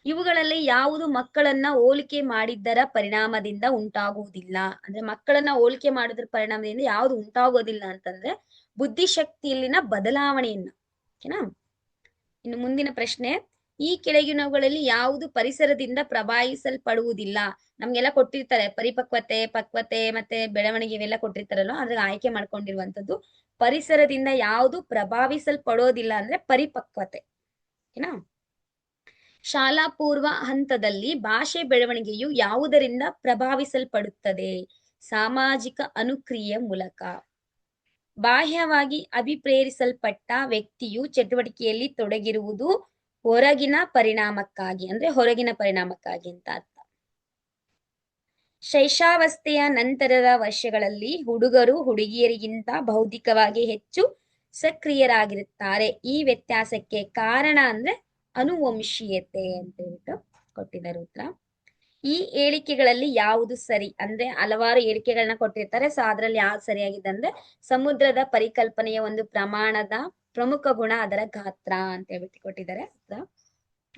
ಇವುಗಳಲ್ಲಿ ಯಾವುದು ಮಕ್ಕಳನ್ನ ಹೋಲಿಕೆ ಮಾಡಿದ್ದರ ಪರಿಣಾಮದಿಂದ ಉಂಟಾಗುವುದಿಲ್ಲ. ಅಂದ್ರೆ ಮಕ್ಕಳನ್ನ ಹೋಲಿಕೆ ಮಾಡೋದ್ರ ಪರಿಣಾಮದಿಂದ ಯಾವುದು ಉಂಟಾಗೋದಿಲ್ಲ ಅಂತಂದ್ರೆ ಬುದ್ಧಿಶಕ್ತಿಯಲ್ಲಿನ ಬದಲಾವಣೆಯನ್ನ. ಓಕೆನಾ. ಇನ್ನು ಮುಂದಿನ ಪ್ರಶ್ನೆ, ಈ ಕೆಳಗಿನವುಗಳಲ್ಲಿ ಯಾವುದು ಪರಿಸರದಿಂದ ಪ್ರಭಾವಿಸಲ್ಪಡುವುದಿಲ್ಲ. ನಮ್ಗೆಲ್ಲ ಕೊಟ್ಟಿರ್ತಾರೆ ಪರಿಪಕ್ವತೆ, ಪಕ್ವತೆ ಮತ್ತೆ ಬೆಳವಣಿಗೆ ಇವೆಲ್ಲ ಕೊಟ್ಟಿರ್ತಾರಲ್ಲ, ಅದ್ರಾಗ ಆಯ್ಕೆ ಮಾಡ್ಕೊಂಡಿರುವಂತದ್ದು ಪರಿಸರದಿಂದ ಯಾವುದು ಪ್ರಭಾವಿಸಲ್ಪಡೋದಿಲ್ಲ ಅಂದ್ರೆ ಪರಿಪಕ್ವತೆ. ಓಕೆನಾ. ಶಾಲಾ ಪೂರ್ವ ಹಂತದಲ್ಲಿ ಭಾಷೆ ಬೆಳವಣಿಗೆಯು ಯಾವುದರಿಂದ ಪ್ರಭಾವಿಸಲ್ಪಡುತ್ತದೆ? ಸಾಮಾಜಿಕ ಅನುಕ್ರಿಯೆ ಮೂಲಕ. ಬಾಹ್ಯವಾಗಿ ಅಭಿಪ್ರೇರಿಸಲ್ಪಟ್ಟ ವ್ಯಕ್ತಿಯು ಚಟುವಟಿಕೆಯಲ್ಲಿ ತೊಡಗಿರುವುದು ಹೊರಗಿನ ಪರಿಣಾಮಕ್ಕಾಗಿ, ಅಂದ್ರೆ ಹೊರಗಿನ ಪರಿಣಾಮಕ್ಕಾಗಿ ಅಂತ ಅರ್ಥ. ಶೈಶಾವಸ್ಥೆಯ ನಂತರದ ವರ್ಷಗಳಲ್ಲಿ ಹುಡುಗರು ಹುಡುಗಿಯರಿಗಿಂತ ಬೌದ್ಧಿಕವಾಗಿ ಹೆಚ್ಚು ಸಕ್ರಿಯರಾಗಿರುತ್ತಾರೆ. ಈ ವ್ಯತ್ಯಾಸಕ್ಕೆ ಕಾರಣ ಅಂದ್ರೆ ಅನುವಂಶೀಯತೆ ಅಂತ ಹೇಳ್ಬಿಟ್ಟು ಕೊಟ್ಟಿದ್ದಾರೆ ಉತ್ತರ. ಈ ಹೇಳಿಕೆಗಳಲ್ಲಿ ಯಾವುದು ಸರಿ? ಅಂದ್ರೆ ಹಲವಾರು ಹೇಳಿಕೆಗಳನ್ನ ಕೊಟ್ಟಿರ್ತಾರೆ. ಸೊ ಅದ್ರಲ್ಲಿ ಯಾವ್ದು ಸರಿಯಾಗಿದೆ ಅಂದ್ರೆ ಸಮುದ್ರದ ಪರಿಕಲ್ಪನೆಯ ಒಂದು ಪ್ರಮಾಣದ ಪ್ರಮುಖ ಗುಣ ಅದರ ಗಾತ್ರ ಅಂತ ಹೇಳ್ಬಿಟ್ಟು ಕೊಟ್ಟಿದ್ದಾರೆ.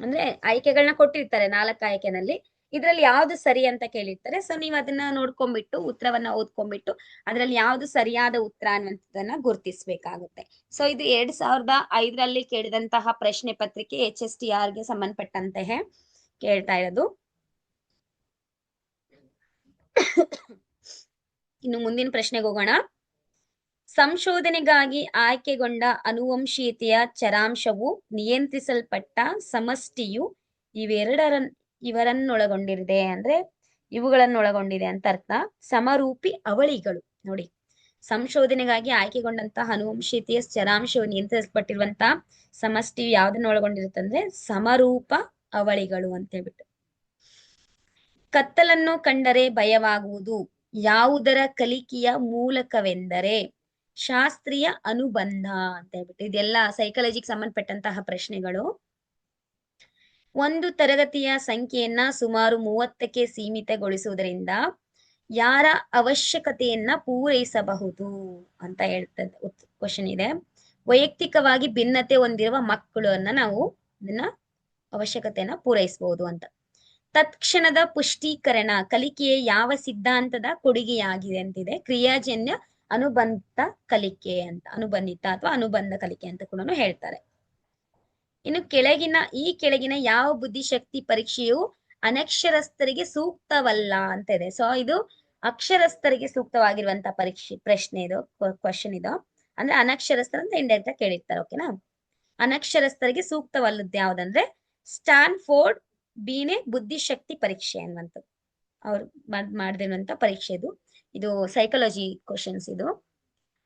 ಅಂದ್ರೆ ಆಯ್ಕೆಗಳನ್ನ ಕೊಟ್ಟಿರ್ತಾರೆ 4 ಆಯ್ಕೆನಲ್ಲಿ, ಇದ್ರಲ್ಲಿ ಯಾವ್ದು ಸರಿ ಅಂತ ಕೇಳಿರ್ತಾರೆ. ಸೊ ನೀವು ಅದನ್ನ ನೋಡ್ಕೊಂಡ್ಬಿಟ್ಟು ಉತ್ತರವನ್ನ ಓದ್ಕೊಂಡ್ಬಿಟ್ಟು ಅದ್ರಲ್ಲಿ ಯಾವ್ದು ಸರಿಯಾದ ಉತ್ತರ ಅನ್ನುವಂಥದ್ದನ್ನ ಗುರುತಿಸ್ಬೇಕಾಗುತ್ತೆ. ಸೊ ಇದು 2005ರಲ್ಲಿ ಕೇಳಿದಂತಹ ಪ್ರಶ್ನೆ ಪತ್ರಿಕೆ HSTR ಗೆ ಸಂಬಂಧಪಟ್ಟಂತೆ ಕೇಳ್ತಾ ಇರೋದು. ಇನ್ನು ಮುಂದಿನ ಪ್ರಶ್ನೆಗೆ ಹೋಗೋಣ. ಸಂಶೋಧನೆಗಾಗಿ ಆಯ್ಕೆಗೊಂಡ ಅನುವಂಶೀಯತೆಯ ಚರಾಂಶವು ನಿಯಂತ್ರಿಸಲ್ಪಟ್ಟ ಸಮಷ್ಟಿಯು ಇವರನ್ನೊಳಗೊಂಡಿದೆ, ಅಂದ್ರೆ ಇವುಗಳನ್ನೊಳಗೊಂಡಿದೆ ಅಂತ ಅರ್ಥ. ಸಮರೂಪಿ ಅವಳಿಗಳು. ನೋಡಿ, ಸಂಶೋಧನೆಗಾಗಿ ಆಯ್ಕೆಗೊಂಡಂತಹ ಅನುವಂಶೀಯತೆಯ ಚರಾಂಶವು ನಿಯಂತ್ರಿಸಲ್ಪಟ್ಟಿರುವಂತಹ ಸಮಷ್ಟಿಯು ಯಾವ್ದನ್ನ ಒಳಗೊಂಡಿರುತ್ತೆ ಅಂದ್ರೆ ಸಮರೂಪ ಅವಳಿಗಳು ಅಂತ ಹೇಳ್ಬಿಟ್ಟು. ಕತ್ತಲನ್ನು ಕಂಡರೆ ಭಯವಾಗುವುದು ಯಾವುದರ ಕಲಿಕೆಯ ಮೂಲಕವೆಂದರೆ ಶಾಸ್ತ್ರೀಯ ಅನುಬಂಧ ಅಂತ ಹೇಳ್ಬಿಟ್ಟು. ಇದೆಲ್ಲ ಸೈಕಾಲಜಿಗೆ ಸಂಬಂಧಪಟ್ಟಂತಹ ಪ್ರಶ್ನೆಗಳು. ಒಂದು ತರಗತಿಯ ಸಂಖ್ಯೆಯನ್ನ ಸುಮಾರು 30ಕ್ಕೆ ಸೀಮಿತಗೊಳಿಸುವುದರಿಂದ ಯಾರ ಅವಶ್ಯಕತೆಯನ್ನ ಪೂರೈಸಬಹುದು ಅಂತ ಹೇಳ್ತದೆ ಕ್ವಶನ್ ಇದೆ. ವೈಯಕ್ತಿಕವಾಗಿ ಭಿನ್ನತೆ ಹೊಂದಿರುವ ಮಕ್ಕಳನ್ನ ನಾವು ಇದನ್ನ ಅವಶ್ಯಕತೆಯನ್ನ ಪೂರೈಸಬಹುದು ಅಂತ. ತತ್ಕ್ಷಣದ ಪುಷ್ಟೀಕರಣ ಕಲಿಕೆಯ ಯಾವ ಸಿದ್ಧಾಂತದ ಕೊಡುಗೆಯಾಗಿದೆ ಅಂತಿದೆ. ಕ್ರಿಯಾಜನ್ಯ ಅನುಬಂಧ ಕಲಿಕೆ ಅಂತ, ಅನುಬಂಧಿತ ಅಥವಾ ಅನುಬಂಧ ಕಲಿಕೆ ಅಂತ ಕೂಡ ಹೇಳ್ತಾರೆ. ಇನ್ನು ಈ ಕೆಳಗಿನ ಯಾವ ಬುದ್ಧಿಶಕ್ತಿ ಪರೀಕ್ಷೆಯು ಅನಕ್ಷರಸ್ಥರಿಗೆ ಸೂಕ್ತವಲ್ಲ ಅಂತ ಇದೆ. ಸೊ ಇದು ಅಕ್ಷರಸ್ಥರಿಗೆ ಸೂಕ್ತವಾಗಿರುವಂತಹ ಪ್ರಶ್ನೆ ಇದು, ಕ್ವಶನ್ ಇದು. ಅಂದ್ರೆ ಅನಕ್ಷರಸ್ಥರ ಅಂತ ಇಂಡೈರೆಕ್ಟ್ ಆಗಿ ಕೇಳಿರ್ತಾರೆ. ಓಕೆನಾ. ಅನಕ್ಷರಸ್ಥರಿಗೆ ಸೂಕ್ತವಲ್ಲದ್ದು ಯಾವ್ದಂದ್ರೆ ಸ್ಟ್ಯಾನ್ಫೋರ್ಡ್ ಬಿನೆ ಬುದ್ಧಿಶಕ್ತಿ ಪರೀಕ್ಷೆ ಅನ್ನುವಂಥದ್ದು ಅವ್ರು ಮಾಡಿದಿರುವಂತ ಪರೀಕ್ಷೆ ಇದು ಸೈಕಾಲಜಿ ಕ್ವಶನ್ಸ್ ಇದು.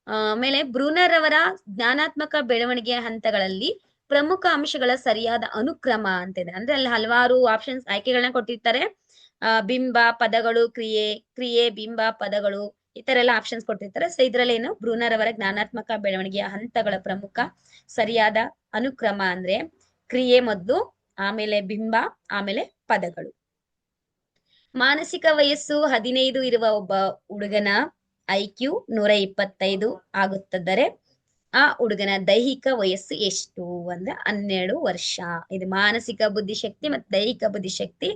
ಆಮೇಲೆ ಬ್ರೂನರ್ ಅವರ ಜ್ಞಾನಾತ್ಮಕ ಬೆಳವಣಿಗೆಯ ಹಂತಗಳಲ್ಲಿ ಪ್ರಮುಖ ಅಂಶಗಳ ಸರಿಯಾದ ಅನುಕ್ರಮ ಅಂತ ಇದೆ. ಅಂದ್ರೆ ಅಲ್ಲಿ ಹಲವಾರು ಆಪ್ಷನ್ಸ್ ಆಯ್ಕೆಗಳನ್ನ ಕೊಟ್ಟಿರ್ತಾರೆ. ಬಿಂಬ, ಪದಗಳು, ಕ್ರಿಯೆ, ಬಿಂಬ, ಪದಗಳು, ಈ ತರ ಎಲ್ಲ ಆಪ್ಷನ್ಸ್ ಕೊಟ್ಟಿರ್ತಾರೆ. ಸೊ ಇದ್ರಲ್ಲಿ ಏನು ಬ್ರೂನರ್ ಅವರ ಜ್ಞಾನಾತ್ಮಕ ಬೆಳವಣಿಗೆಯ ಹಂತಗಳ ಪ್ರಮುಖ ಸರಿಯಾದ ಅನುಕ್ರಮ ಅಂದ್ರೆ ಕ್ರಿಯೆ ಮೊದಲು, ಆಮೇಲೆ ಬಿಂಬ, ಆಮೇಲೆ ಪದಗಳು. ಮಾನಸಿಕ ವಯಸ್ಸು 15 ಇರುವ ಒಬ್ಬ ಹುಡುಗನ IQ 125 ಆಗುತ್ತದೆ. ಆ ಹುಡುಗನ ದೈಹಿಕ ವಯಸ್ಸು ಎಷ್ಟು ಅಂದ್ರೆ 12 ವರ್ಷ. ಇದು ಮಾನಸಿಕ ಬುದ್ಧಿಶಕ್ತಿ ಮತ್ತು ದೈಹಿಕ ಬುದ್ಧಿಶಕ್ತಿ.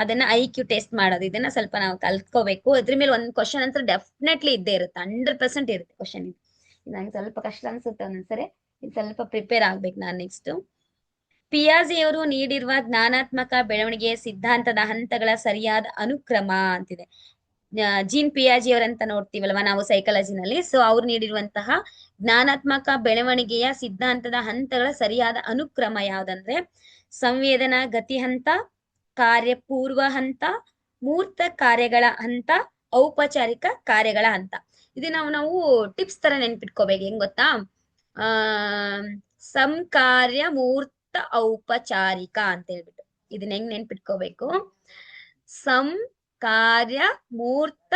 ಅದನ್ನ IQ ಟೆಸ್ಟ್ ಮಾಡೋದು. ಇದನ್ನ ಸ್ವಲ್ಪ ನಾವು ಕಲ್ತ್ಕೋಬೇಕು. ಅದ್ರ ಮೇಲೆ ಒಂದು ಕ್ವಶನ್ ಅಂತ ಡೆಫಿನೆಟ್ಲಿ ಇದ್ದೇ ಇರುತ್ತೆ, 100% ಇರುತ್ತೆ ಕ್ವಶನ್. ಇದು ನಂಗೆ ಸ್ವಲ್ಪ ಕಷ್ಟ ಅನ್ಸುತ್ತೆ ಒಂದೊಂದ್ಸರಿ. ಇದು ಸ್ವಲ್ಪ ಪ್ರಿಪೇರ್ ಆಗ್ಬೇಕು ನಾನು ನೆಕ್ಸ್ಟ್. ಪಿಯಾಜೆಯವರು ನೀಡಿರುವ ಜ್ಞಾನಾತ್ಮಕ ಬೆಳವಣಿಗೆಯ ಸಿದ್ಧಾಂತದ ಹಂತಗಳ ಸರಿಯಾದ ಅನುಕ್ರಮ ಅಂತಿದೆ. ಜೀನ್ ಪಿಯಾಜಿ ಅವರಂತ ನೋಡ್ತೀವಲ್ವಾ ನಾವು ಸೈಕಾಲಜಿನಲ್ಲಿ. ಸೊ ಅವ್ರು ನೀಡಿರುವಂತಹ ಜ್ಞಾನಾತ್ಮಕ ಬೆಳವಣಿಗೆಯ ಸಿದ್ಧಾಂತದ ಹಂತಗಳ ಸರಿಯಾದ ಅನುಕ್ರಮ ಯಾವ್ದಂದ್ರೆ ಸಂವೇದನಾ ಗತಿ ಹಂತ, ಕಾರ್ಯಪೂರ್ವ ಹಂತ, ಮೂರ್ತ ಕಾರ್ಯಗಳ ಹಂತ, ಔಪಚಾರಿಕ ಕಾರ್ಯಗಳ ಹಂತ. ಇದು ನಾವು ಟಿಪ್ಸ್ ತರ ನೆನ್ಪಿಟ್ಕೋಬೇಕು. ಹೆಂಗ್ ಗೊತ್ತಾ? ಆ ಸಂಕಾರ್ಯ ಮೂರ್ತ ಔಪಚಾರಿಕ ಅಂತ ಹೇಳ್ಬಿಟ್ಟು ಇದನ್ನ ಹೆಂಗ್ ನೆನ್ಪಿಟ್ಕೋಬೇಕು? ಕಾರ್ಯ ಮೂರ್ತ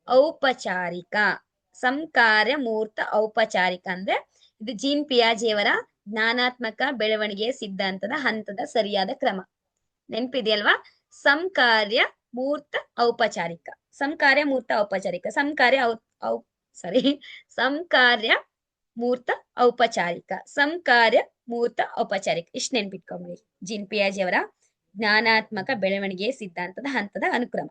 ಔಪಚಾರಿಕ. ಸಂಕಾರ್ಯ ಮೂರ್ತ ಔಪಚಾರಿಕ ಅಂದ್ರೆ ಇದು ಜೀನ್ ಪಿಯಾಜೆಯವರ ಜ್ಞಾನಾತ್ಮಕ ಬೆಳವಣಿಗೆಯ ಸಿದ್ಧಾಂತದ ಹಂತದ ಸರಿಯಾದ ಕ್ರಮ. ನೆನ್ಪಿದೆಯಲ್ವಾ? ಸಂಕಾರ್ಯ ಮೂರ್ತ ಔಪಚಾರಿಕ, ಸಂಕಾರ್ಯ ಮೂರ್ತ ಔಪಚಾರಿಕ, ಸಂಕಾರ್ಯ ಮೂರ್ತ ಔಪಚಾರಿಕ, ಸಂಕಾರ್ಯ ಮೂರ್ತ ಔಪಚಾರಿಕ. ಇಷ್ಟು ನೆನ್ಪಿಟ್ಕೊಂಡ್ಬಿಡಿ ಜೀನ್ ಪಿಯಾಜೆಯವರ ಜ್ಞಾನಾತ್ಮಕ ಬೆಳವಣಿಗೆಯ ಸಿದ್ಧಾಂತದ ಹಂತದ ಅನುಕ್ರಮ.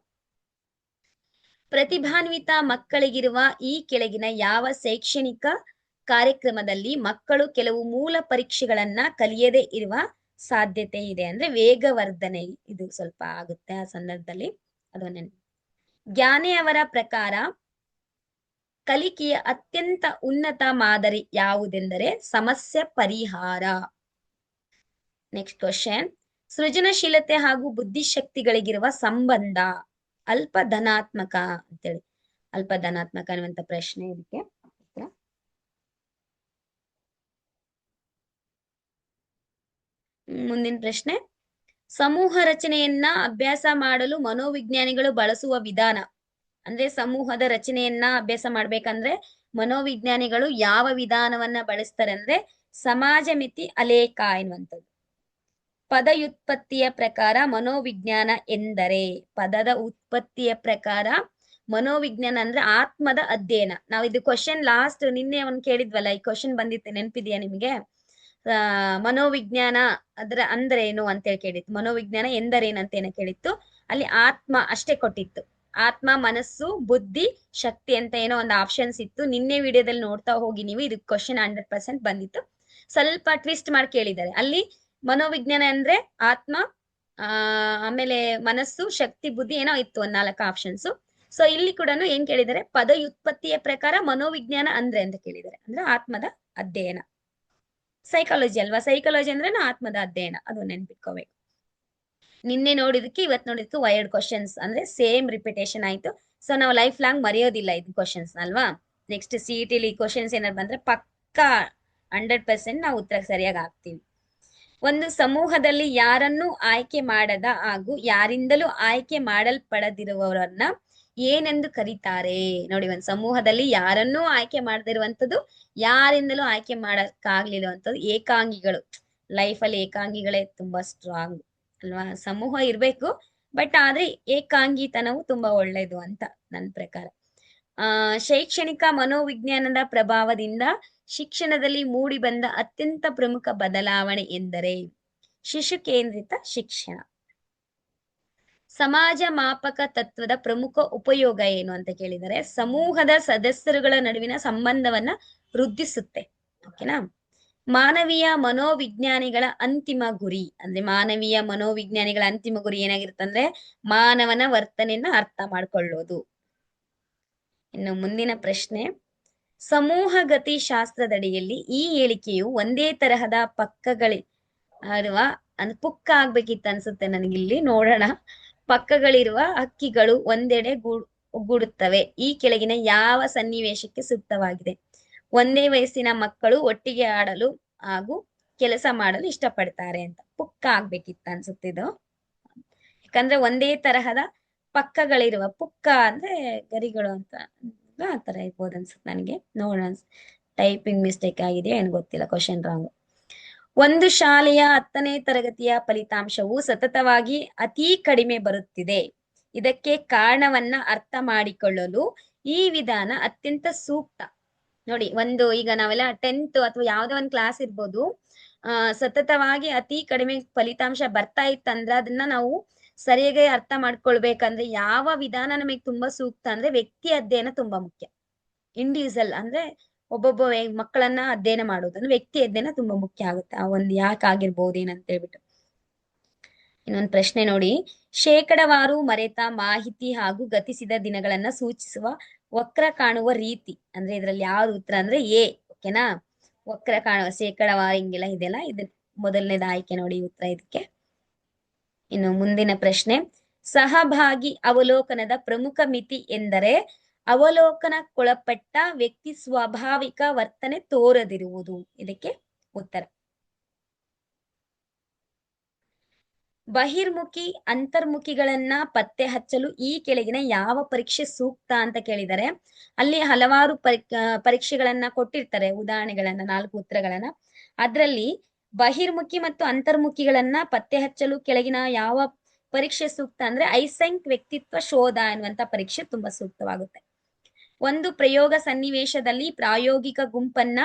ಪ್ರತಿಭಾನ್ವಿತ ಮಕ್ಕಳಿಗಿರುವ ಈ ಕೆಳಗಿನ ಯಾವ ಶೈಕ್ಷಣಿಕ ಕಾರ್ಯಕ್ರಮದಲ್ಲಿ ಮಕ್ಕಳು ಕೆಲವು ಮೂಲ ಪರೀಕ್ಷೆಗಳನ್ನ ಕಲಿಯದೇ ಇರುವ ಸಾಧ್ಯತೆ ಇದೆ ಅಂದ್ರೆ ವೇಗವರ್ಧನೆ. ಇದು ಸ್ವಲ್ಪ ಆಗುತ್ತೆ ಆ ಸಂದರ್ಭದಲ್ಲಿ. ಅದನ್ನ ಜ್ಞಾನಿ ಅವರ ಪ್ರಕಾರ ಕಲಿಕೆಯ ಅತ್ಯಂತ ಉನ್ನತ ಮಾದರಿ ಯಾವುದೆಂದರೆ ಸಮಸ್ಯೆ ಪರಿಹಾರ. Next question. ಸೃಜನಶೀಲತೆ ಹಾಗೂ ಬುದ್ಧಿಶಕ್ತಿಗಳಿಗಿರುವ ಸಂಬಂಧ ಅಲ್ಪ ಧನಾತ್ಮಕ ಅಂತೇಳಿ. ಅಲ್ಪ ಧನಾತ್ಮಕ ಅನ್ನುವಂತ ಪ್ರಶ್ನೆ ಇದಕ್ಕೆ. ಮುಂದಿನ ಪ್ರಶ್ನೆ. ಸಮೂಹ ರಚನೆಯನ್ನ ಅಭ್ಯಾಸ ಮಾಡಲು ಮನೋವಿಜ್ಞಾನಿಗಳು ಬಳಸುವ ವಿಧಾನ ಅಂದ್ರೆ ಸಮೂಹದ ರಚನೆಯನ್ನ ಅಭ್ಯಾಸ ಮಾಡ್ಬೇಕಂದ್ರೆ ಮನೋವಿಜ್ಞಾನಿಗಳು ಯಾವ ವಿಧಾನವನ್ನ ಬಳಸ್ತಾರೆ ಅಂದ್ರೆ ಸಮಾಜ ಮಿತಿ ಅಲೇಖ ಎನ್ನುವಂಥದ್ದು. ಪದಯುತ್ಪತ್ತಿಯ ಪ್ರಕಾರ ಮನೋವಿಜ್ಞಾನ ಎಂದರೆ, ಪದದ ಉತ್ಪತ್ತಿಯ ಪ್ರಕಾರ ಮನೋವಿಜ್ಞಾನ ಅಂದ್ರೆ ಆತ್ಮದ ಅಧ್ಯಯನ. ನಾವು ಇದು ಕ್ವಶನ್ ಲಾಸ್ಟ್ ನಿನ್ನೆ ಒಂದು ಕೇಳಿದ್ವಲ್ಲ, ಈ ಕ್ವಶನ್ ಬಂದಿತ್ತು, ನೆನಪಿದೆಯಾ ನಿಮಗೆ? ಮನೋವಿಜ್ಞಾನ ಅಂದ್ರೆ ಏನು ಅಂತೇಳಿ ಕೇಳಿತ್ತು. ಮನೋವಿಜ್ಞಾನ ಎಂದರೇನು ಅಂತ ಏನೋ ಕೇಳಿತ್ತು. ಅಲ್ಲಿ ಆತ್ಮ ಅಷ್ಟೇ ಕೊಟ್ಟಿತ್ತು. ಆತ್ಮ, ಮನಸ್ಸು, ಬುದ್ಧಿ, ಶಕ್ತಿ ಅಂತ ಏನೋ ಒಂದು ಆಪ್ಷನ್ಸ್ ಇತ್ತು. ನಿನ್ನೆ ವಿಡಿಯೋದಲ್ಲಿ ನೋಡ್ತಾ ಹೋಗಿ ನೀವು. ಇದು ಕ್ವಶನ್ 100% ಬಂದಿತ್ತು. ಸ್ವಲ್ಪ ಟ್ವಿಸ್ಟ್ ಮಾಡಿ ಕೇಳಿದ್ದಾರೆ. ಅಲ್ಲಿ ಮನೋವಿಜ್ಞಾನ ಅಂದ್ರೆ ಆತ್ಮ, ಆಮೇಲೆ ಮನಸ್ಸು, ಶಕ್ತಿ, ಬುದ್ಧಿ ಏನೋ ಇತ್ತು, ಒಂದ್ 4 ಆಪ್ಷನ್ಸ್. ಸೊ ಇಲ್ಲಿ ಕೂಡ ಏನ್ ಕೇಳಿದ್ದಾರೆ? ಪದಯುತ್ಪತ್ತಿಯ ಪ್ರಕಾರ ಮನೋವಿಜ್ಞಾನ ಅಂದ್ರೆ ಅಂತ ಕೇಳಿದ್ದಾರೆ. ಅಂದ್ರೆ ಆತ್ಮದ ಅಧ್ಯಯನ. ಸೈಕಾಲಜಿ ಅಲ್ವಾ? ಸೈಕಾಲಜಿ ಅಂದ್ರೆ ಆತ್ಮದ ಅಧ್ಯಯನ. ಅದು ನೆನ್ಪಿಟ್ಕೋಬೇಕು. ನಿನ್ನೆ ನೋಡಿದಕ್ಕೆ ಇವತ್ತು ನೋಡಿದಕ್ಕೆ ವೈರ್ಡ್ ಕ್ವಶನ್ಸ್ ಅಂದ್ರೆ ಸೇಮ್ ರಿಪಿಟೇಷನ್ ಆಯ್ತು. ಸೊ ನಾವು ಲೈಫ್ ಲಾಂಗ್ ಮರೆಯೋದಿಲ್ಲ ಇದು ಕ್ವಶನ್ಸ್ ಅಲ್ವಾ? ನೆಕ್ಸ್ಟ್ CET ಕ್ವಶನ್ಸ್ ಏನಾದ್ರು ಬಂದ್ರೆ ಪಕ್ಕಾ 100% ನಾವು ಉತ್ತರ ಸರಿಯಾಗಿ ಹಾಕ್ತೀವಿ. ಒಂದು ಸಮೂಹದಲ್ಲಿ ಯಾರನ್ನೂ ಆಯ್ಕೆ ಮಾಡದ ಹಾಗೂ ಯಾರಿಂದಲೂ ಆಯ್ಕೆ ಮಾಡಲ್ಪಡದಿರುವವರನ್ನ ಏನೆಂದು ಕರೀತಾರೆ? ನೋಡಿ, ಒಂದು ಸಮೂಹದಲ್ಲಿ ಯಾರನ್ನೂ ಆಯ್ಕೆ ಮಾಡದಿರುವಂತದ್ದು, ಯಾರಿಂದಲೂ ಆಯ್ಕೆ ಮಾಡಕ್ಕಾಗ್ಲಿರುವಂತದ್ದು ಏಕಾಂಗಿಗಳು. ಲೈಫಲ್ಲಿ ಏಕಾಂಗಿಗಳೇ ತುಂಬಾ ಸ್ಟ್ರಾಂಗ್ ಅಲ್ವಾ? ಸಮೂಹ ಇರ್ಬೇಕು, ಬಟ್ ಆದ್ರೆ ಏಕಾಂಗಿತನವು ತುಂಬಾ ಒಳ್ಳೇದು ಅಂತ ನನ್ನ ಪ್ರಕಾರ. ಶೈಕ್ಷಣಿಕ ಮನೋವಿಜ್ಞಾನದ ಪ್ರಭಾವದಿಂದ ಶಿಕ್ಷಣದಲ್ಲಿ ಮೂಡಿ ಬಂದ ಅತ್ಯಂತ ಪ್ರಮುಖ ಬದಲಾವಣೆ ಎಂದರೆ ಶಿಶು ಕೇಂದ್ರಿತ ಶಿಕ್ಷಣ. ಸಮಾಜ ಮಾಪಕ ತತ್ವದ ಪ್ರಮುಖ ಉಪಯೋಗ ಏನು ಅಂತ ಕೇಳಿದರೆ ಸಮೂಹದ ಸದಸ್ಯರುಗಳ ನಡುವಿನ ಸಂಬಂಧವನ್ನ ವೃದ್ಧಿಸುತ್ತೆ. ಓಕೆನಾ? ಮಾನವೀಯ ಮನೋವಿಜ್ಞಾನಿಗಳ ಅಂತಿಮ ಗುರಿ ಅಂದ್ರೆ ಮಾನವೀಯ ಮನೋವಿಜ್ಞಾನಿಗಳ ಅಂತಿಮ ಗುರಿ ಏನಾಗಿರುತ್ತಂದ್ರೆ ಮಾನವನ ವರ್ತನೆಯನ್ನ ಅರ್ಥ ಮಾಡ್ಕೊಳ್ಳೋದು. ಇನ್ನು ಮುಂದಿನ ಪ್ರಶ್ನೆ. ಸಮೂಹಗತಿ ಶಾಸ್ತ್ರದಡಿಯಲ್ಲಿ ಈ ಹೇಳಿಕೆಯು ಒಂದೇ ತರಹದ ಪಕ್ಕಗಳಿರುವ ಪುಕ್ಕ ಆಗ್ಬೇಕಿತ್ತು ಅನ್ಸುತ್ತೆ ನನಗಿಲ್ಲಿ. ನೋಡೋಣ. ಪಕ್ಕಗಳಿರುವ ಹಕ್ಕಿಗಳು ಒಂದೆಡೆ ಒಗ್ಗೂಡುತ್ತವೆ. ಈ ಕೆಳಗಿನ ಯಾವ ಸನ್ನಿವೇಶಕ್ಕೆ ಸೂಕ್ತವಾಗಿದೆ? ಒಂದೇ ವಯಸ್ಸಿನ ಮಕ್ಕಳು ಒಟ್ಟಿಗೆ ಆಡಲು ಹಾಗೂ ಕೆಲಸ ಮಾಡಲು ಇಷ್ಟಪಡ್ತಾರೆ ಅಂತ. ಪುಕ್ಕ ಆಗ್ಬೇಕಿತ್ತು ಅನ್ಸುತ್ತೆ ಇದು. ಯಾಕಂದ್ರೆ ಒಂದೇ ತರಹದ ಪಕ್ಕಗಳಿರುವ, ಪುಕ್ಕ ಅಂದ್ರೆ ಗರಿಗಳು ಅಂತ, ಆ ತರ ಇರ್ಬೋದು ಅನ್ಸುತ್ತೆ ನನಗೆ. ನೋಡೋಣ, ಟೈಪಿಂಗ್ ಮಿಸ್ಟೇಕ್ ಆಗಿದೆಯಾ ಏನು ಗೊತ್ತಿಲ್ಲ, ಕ್ವಶನ್ ರಾಂಗ್. ಒಂದು ಶಾಲೆಯ 10ನೇ ತರಗತಿಯ ಫಲಿತಾಂಶವು ಸತತವಾಗಿ ಅತಿ ಕಡಿಮೆ ಬರುತ್ತಿದೆ. ಇದಕ್ಕೆ ಕಾರಣವನ್ನ ಅರ್ಥ ಮಾಡಿಕೊಳ್ಳಲು ಈ ವಿಧಾನ ಅತ್ಯಂತ ಸೂಕ್ತ. ನೋಡಿ, ಒಂದು ಈಗ ನಾವೆಲ್ಲ 10th ಅಥವಾ ಯಾವ್ದೋ ಒಂದ್ ಕ್ಲಾಸ್ ಇರ್ಬೋದು, ಸತತವಾಗಿ ಅತಿ ಕಡಿಮೆ ಫಲಿತಾಂಶ ಬರ್ತಾ ಇತ್ತಂದ್ರೆ ಅದನ್ನ ನಾವು ಸರಿಯಾಗಿ ಅರ್ಥ ಮಾಡ್ಕೊಳ್ಬೇಕಂದ್ರೆ ಯಾವ ವಿಧಾನ ನಮಗೆ ತುಂಬಾ ಸೂಕ್ತ ಅಂದ್ರೆ ವ್ಯಕ್ತಿ ಅಧ್ಯಯನ ತುಂಬಾ ಮುಖ್ಯ. ಇಂಡಿವಿಜುವಲ್ ಅಂದ್ರೆ ಒಬ್ಬೊಬ್ಬ ಮಕ್ಕಳನ್ನ ಅಧ್ಯಯನ ಮಾಡೋದು ಅಂದ್ರೆ ವ್ಯಕ್ತಿ ಅಧ್ಯಯನ ತುಂಬಾ ಮುಖ್ಯ ಆಗುತ್ತೆ. ಆ ಒಂದ್ ಯಾಕೆ ಆಗಿರ್ಬೋದು ಏನಂತ ಹೇಳ್ಬಿಟ್ಟು. ಇನ್ನೊಂದು ಪ್ರಶ್ನೆ ನೋಡಿ, ಶೇಕಡವಾರು ಮರೆತ ಮಾಹಿತಿ ಹಾಗೂ ಗತಿಸಿದ ದಿನಗಳನ್ನ ಸೂಚಿಸುವ ವಕ್ರ ಕಾಣುವ ರೀತಿ ಅಂದ್ರೆ ಇದ್ರಲ್ಲಿ ಯಾವ್ದು ಉತ್ತರ ಅಂದ್ರೆ ಎ. ಓಕೆನಾ, ವಕ್ರ ಕಾಣುವ ಶೇಕಡವಾರು ಹಿಂಗೆಲ್ಲ ಇದೆಯಲ್ಲ, ಇದು ಮೊದಲನೇದ ಆಯ್ಕೆ ನೋಡಿ ಉತ್ತರ ಇದಕ್ಕೆ. ಇನ್ನು ಮುಂದಿನ ಪ್ರಶ್ನೆ, ಸಹಭಾಗಿ ಅವಲೋಕನದ ಪ್ರಮುಖ ಮಿತಿ ಎಂದರೆ ಅವಲೋಕನಕ್ಕೊಳಪಟ್ಟ ವ್ಯಕ್ತಿ ಸ್ವಾಭಾವಿಕ ವರ್ತನೆ ತೋರದಿರುವುದು. ಇದಕ್ಕೆ ಉತ್ತರ. ಬಹಿರ್ಮುಖಿ ಅಂತರ್ಮುಖಿಗಳನ್ನ ಪತ್ತೆ ಹಚ್ಚಲು ಈ ಕೆಳಗಿನ ಯಾವ ಪರೀಕ್ಷೆ ಸೂಕ್ತ ಅಂತ ಕೇಳಿದರೆ, ಅಲ್ಲಿ ಹಲವಾರು ಪರೀಕ್ಷೆಗಳನ್ನ ಕೊಟ್ಟಿರ್ತಾರೆ, ಉದಾಹರಣೆಗಳನ್ನ 4 ಉತ್ತರಗಳನ್ನ. ಅದ್ರಲ್ಲಿ ಬಹಿರ್ಮುಖಿ ಮತ್ತು ಅಂತರ್ಮುಖಿಗಳನ್ನ ಪತ್ತೆ ಹಚ್ಚಲು ಕೆಳಗಿನ ಯಾವ ಪರೀಕ್ಷೆ ಸೂಕ್ತ ಅಂದ್ರೆ ಐಸೆಂಕ್ ವ್ಯಕ್ತಿತ್ವ ಶೋಧ ಎನ್ನುವಂತ ಪರೀಕ್ಷೆ ತುಂಬಾ ಸೂಕ್ತವಾಗುತ್ತೆ. ಒಂದು ಪ್ರಯೋಗ ಸನ್ನಿವೇಶದಲ್ಲಿ ಪ್ರಾಯೋಗಿಕ ಗುಂಪನ್ನ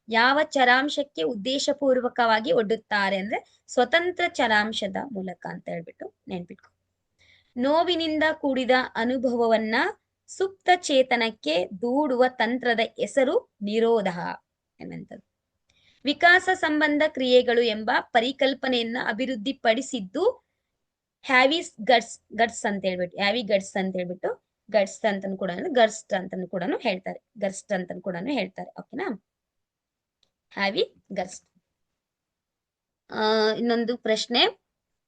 ಯಾವ ಚರಾಂಶಕ್ಕೆ ಉದ್ದೇಶಪೂರ್ವಕವಾಗಿ ಒಡ್ಡುತ್ತಾರೆ ಅಂದ್ರೆ ಸ್ವತಂತ್ರ ಚರಾಂಶದ ಮೂಲಕ ಅಂತ ಹೇಳ್ಬಿಟ್ಟು ನೆನ್ಪಿಟ್ಕೊ. ನೋವಿನಿಂದ ಕೂಡಿದ ಅನುಭವವನ್ನ ಸುಪ್ತ ಚೇತನಕ್ಕೆ ದೂಡುವ ತಂತ್ರದ ಹೆಸರು ನಿರೋಧ ಎನ್ನುವಂಥದ್ದು. ವಿಕಾಸ ಸಂಬಂಧ ಕ್ರಿಯೆಗಳು ಎಂಬ ಪರಿಕಲ್ಪನೆಯನ್ನ ಅಭಿವೃದ್ಧಿಪಡಿಸಿದ್ದು ಹ್ಯಾವಿಸ್ ಗಟ್ಸ್ ಅಂತ ಹೇಳ್ಬಿಟ್ಟು ಗಟ್ಸ್ ಅಂತನೂ ಕೂಡ ಗರ್ಸ್ಟ್ ಅಂತನೂ ಕೂಡ ಹೇಳ್ತಾರೆ, ಗರ್ಸ್ಟ್ ಅಂತನೂ ಕೂಡ ಹೇಳ್ತಾರೆ. ಓಕೆನಾ, ಹ್ಯಾವಿ ಗರ್ಸ್ಟ್. ಇನ್ನೊಂದು ಪ್ರಶ್ನೆ,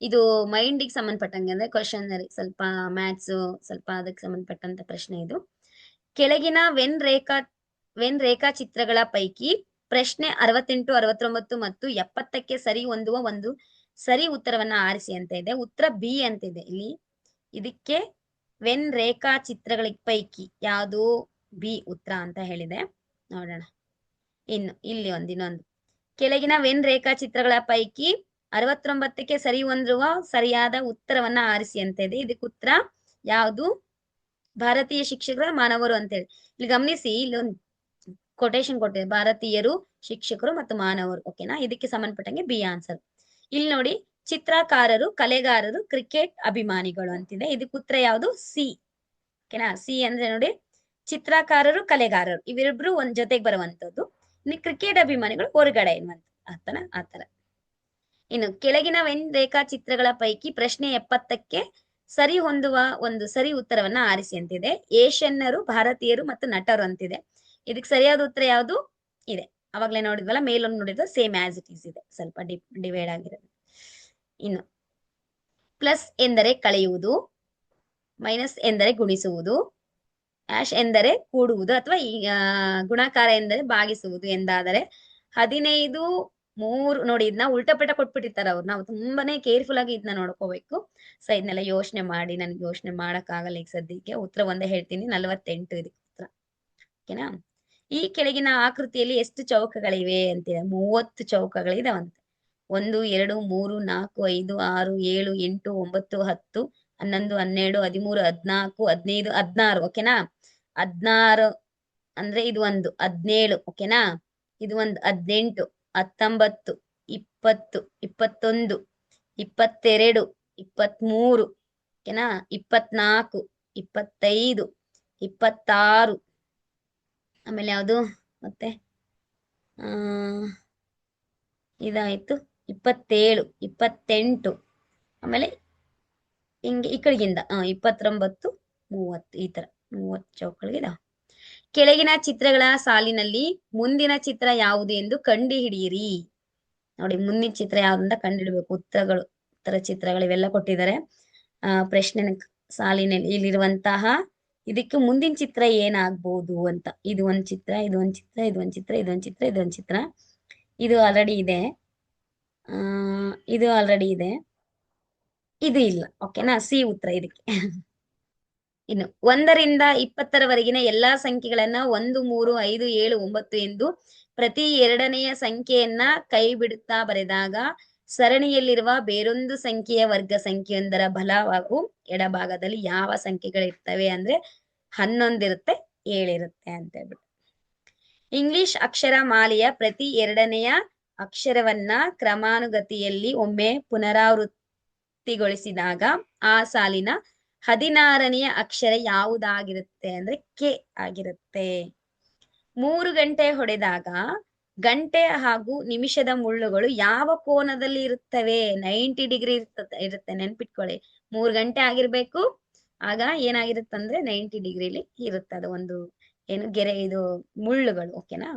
ಇದು ಮೈಂಡಿಗೆ ಸಂಬಂಧಪಟ್ಟಂಗೆ ಅಂದ್ರೆ ಕ್ವಶನ್ ಸ್ವಲ್ಪ ಮ್ಯಾಥ್ಸ್ ಸ್ವಲ್ಪ ಅದಕ್ಕೆ ಸಂಬಂಧಪಟ್ಟಂತ ಪ್ರಶ್ನೆ ಇದು. ಕೆಳಗಿನ ವೆನ್ ರೇಖಾ ಚಿತ್ರಗಳ ಪೈಕಿ ಪ್ರಶ್ನೆ 68, 69 ಮತ್ತು 70ಕ್ಕೆ ಸರಿ ಹೊಂದುವ ಒಂದು ಸರಿ ಉತ್ತರವನ್ನ ಆರಿಸಿ ಅಂತ ಇದೆ. ಉತ್ತರ ಬಿ ಅಂತ ಇದೆ ಇಲ್ಲಿ. ಇದಕ್ಕೆ ವೆನ್ ರೇಖಾ ಚಿತ್ರಗಳ ಪೈಕಿ ಯಾವುದು ಬಿ ಉತ್ತರ ಅಂತ ಹೇಳಿದೆ. ನೋಡೋಣ. ಇನ್ನು ಇಲ್ಲಿ ಇನ್ನೊಂದು, ಕೆಳಗಿನ ವೆನ್ ರೇಖಾ ಚಿತ್ರಗಳ ಪೈಕಿ 69ಕ್ಕೆ ಸರಿ ಹೊಂದುವ ಸರಿಯಾದ ಉತ್ತರವನ್ನ ಆರಿಸಿ ಅಂತ ಇದೆ. ಇದಕ್ಕೆ ಉತ್ತರ ಯಾವುದು? ಭಾರತೀಯ ಶಿಕ್ಷಕರ ಮಾನವರು ಅಂತೇಳಿ. ಇಲ್ಲಿ ಗಮನಿಸಿ, ಇಲ್ಲೊಂದು ಕೊಟೇಶನ್ ಕೊಟ್ಟಿದೆ, ಭಾರತೀಯರು, ಶಿಕ್ಷಕರು ಮತ್ತು ಮಾನವರು. ಓಕೆನಾ, ಇದಕ್ಕೆ ಸಂಬಂಧಪಟ್ಟಂಗೆ ಬಿ ಆನ್ಸರ್. ಇಲ್ಲಿ ನೋಡಿ, ಚಿತ್ರಕಾರರು, ಕಲೆಗಾರರು, ಕ್ರಿಕೆಟ್ ಅಭಿಮಾನಿಗಳು ಅಂತಿದೆ. ಇದಕ್ಕೆ ಉತ್ತರ ಯಾವುದು? ಸಿ. ಓಕೆನಾ, ಸಿ ಅಂದ್ರೆ ನೋಡಿ, ಚಿತ್ರಕಾರರು, ಕಲೆಗಾರರು ಇವಿಬ್ರು ಒಂದ್ ಜೊತೆಗೆ ಬರುವಂತದ್ದು. ಇನ್ನು ಕ್ರಿಕೆಟ್ ಅಭಿಮಾನಿಗಳು ಹೊರಗಡೆ ಎನ್ನುವಂತ ಆತರ. ಇನ್ನು ಕೆಳಗಿನ ವೆನ್ ರೇಖಾ ಚಿತ್ರಗಳ ಪೈಕಿ ಪ್ರಶ್ನೆ 70ಕ್ಕೆ ಸರಿ ಹೊಂದುವ ಒಂದು ಸರಿ ಉತ್ತರವನ್ನ ಆರಿಸಿ ಅಂತಿದೆ. ಏಷ್ಯನ್ನರು, ಭಾರತೀಯರು ಮತ್ತು ನಟರು ಅಂತಿದೆ. ಇದಕ್ಕೆ ಸರಿಯಾದ ಉತ್ತರ ಯಾವುದು? ಇದೆ, ಅವಾಗ್ಲೇ ನೋಡಿದ್ವಲ್ಲ, ಮೇಲೊಂದು ನೋಡಿದ್ರೆ ಸೇಮ್ ಆಸ್ ಇಟ್ ಈಸ್ ಇದೆ, ಸ್ವಲ್ಪ ಡಿವೈಡ್ ಆಗಿರೋದು. ಇನ್ನು ಪ್ಲಸ್ ಎಂದರೆ ಕಳೆಯುವುದು, ಮೈನಸ್ ಎಂದರೆ ಗುಣಿಸುವುದು, ಆಶ್ ಎಂದರೆ ಕೂಡುವುದು ಅಥವಾ ಗುಣಾಕಾರ ಎಂದರೆ ಭಾಗಿಸುವುದು ಎಂದಾದರೆ 15 3 ನೋಡಿ, ಇದನ್ನ ಉಲ್ಟಪಟ ಕೊಟ್ಬಿಟ್ಟಿರ್ತಾರೆ ಅವ್ರು. ನಾವು ತುಂಬಾನೇ ಕೇರ್ಫುಲ್ ಆಗಿ ಇದನ್ನ ನೋಡ್ಕೋಬೇಕು. ಸೊ ಇದನ್ನೆಲ್ಲ ಯೋಚನೆ ಮಾಡಿ, ನನ್ಗೆ ಯೋಚನೆ ಮಾಡಕ್ ಆಗಲ್ಲ ಈಗ ಸದ್ಯಕ್ಕೆ. ಉತ್ತರ ಒಂದೇ ಹೇಳ್ತೀನಿ, 48 ಇದಕ್ಕೆ ಉತ್ತರ. ಓಕೆನಾ, ಈ ಕೆಳಗಿನ ಆಕೃತಿಯಲ್ಲಿ ಎಷ್ಟು ಚೌಕಗಳಿವೆ ಅಂತಿದೆ. 30 ಚೌಕಗಳಿದಾವಂತೆ. 1 2 3 4 5 6 7 8 9 10 11 12 13 14 15 16. ಓಕೆನಾ, 16 ಅಂದ್ರೆ ಇದು ಒಂದು 17. ಓಕೆನಾ, ಇದು ಒಂದು 18 19 20 21 22 23. ಓಕೆನಾ, 24 25 26. ಆಮೇಲೆ ಯಾವುದು ಮತ್ತೆ ಇದಾಯ್ತು 27 28. ಆಮೇಲೆ ಹಿಂಗೆ ಈ ಕಡೆಗಿಂದ 29 30. ಈ ತರ 30 ಚೌಕಗಳಿದಾವ. ಕೆಳಗಿನ ಚಿತ್ರಗಳ ಸಾಲಿನಲ್ಲಿ ಮುಂದಿನ ಚಿತ್ರ ಯಾವುದು ಎಂದು ಕಂಡು ಹಿಡಿಯಿರಿ. ನೋಡಿ, ಮುಂದಿನ ಚಿತ್ರ ಯಾವ್ದಂತ ಕಂಡುಹಿಡಬೇಕು. ಉತ್ತರ ಚಿತ್ರಗಳು ಇವೆಲ್ಲ ಕೊಟ್ಟಿದ್ದಾರೆ ಪ್ರಶ್ನೆ ಸಾಲಿನಲ್ಲಿ. ಇಲ್ಲಿರುವಂತಹ ಇದಕ್ಕೆ ಮುಂದಿನ ಚಿತ್ರ ಏನಾಗ್ಬೋದು ಅಂತ. ಇದು ಒಂದ್ ಚಿತ್ರ, ಇದು ಒಂದ್ ಚಿತ್ರ, ಇದು ಒಂದ್ ಚಿತ್ರ, ಇದೊಂದ್ ಚಿತ್ರ, ಇದೊಂದ್ ಚಿತ್ರ. ಇದು ಆಲ್ರೆಡಿ ಇದೆ, ಇದು ಆಲ್ರೆಡಿ ಇದೆ, ಇದು ಇಲ್ಲ. ಓಕೆನಾ, ಸಿ ಉತ್ತರ ಇದಕ್ಕೆ. ಇನ್ನು 1 ರಿಂದ 20ರವರೆಗಿನ ಎಲ್ಲಾ ಸಂಖ್ಯೆಗಳನ್ನ 1 3 5 7 9 ಎಂದು ಪ್ರತಿ ಎರಡನೆಯ ಸಂಖ್ಯೆಯನ್ನ ಕೈ ಬಿಡುತ್ತಾ ಬರೆದಾಗ ಸರಣಿಯಲ್ಲಿರುವ ಬೇರೊಂದು ಸಂಖ್ಯೆಯ ವರ್ಗ ಸಂಖ್ಯೆಯೊಂದರ ಬಲ ಹಾಗೂ ಎಡಭಾಗದಲ್ಲಿ ಯಾವ ಸಂಖ್ಯೆಗಳಿರ್ತವೆ ಅಂದ್ರೆ 11 ಇರುತ್ತೆ, 7 ಇರುತ್ತೆ ಅಂತ ಹೇಳ್ಬಿಟ್ಟು. ಇಂಗ್ಲಿಷ್ ಅಕ್ಷರ ಮಾಲೆಯ ಪ್ರತಿ ಎರಡನೆಯ ಅಕ್ಷರವನ್ನ ಕ್ರಮಾನುಗತಿಯಲ್ಲಿ ಒಮ್ಮೆ ಪುನರಾವೃತ್ತಿಗೊಳಿಸಿದಾಗ ಆ ಸಾಲಿನ 16ನೆಯ ಅಕ್ಷರ ಯಾವುದಾಗಿರುತ್ತೆ ಅಂದ್ರೆ ಕೆ ಆಗಿರುತ್ತೆ. 3 ಗಂಟೆ ಹೊಡೆದಾಗ ಗಂಟೆ ಹಾಗೂ ನಿಮಿಷದ ಮುಳ್ಳುಗಳು ಯಾವ ಕೋನದಲ್ಲಿ ಇರುತ್ತವೆ? 90 ಡಿಗ್ರಿ ಇರುತ್ತೆ ನೆನ್ಪಿಟ್ಕೊಳ್ಳಿ. 3 ಗಂಟೆ ಆಗಿರ್ಬೇಕು, ಆಗ ಏನಾಗಿರುತ್ತಂದ್ರೆ 90 ಡಿಗ್ರಿಲಿ ಇರುತ್ತೆ ಅದು ಒಂದು ಏನು ಗೆರೆ ಇದು ಮುಳ್ಳುಗಳು. ಓಕೆನಾ?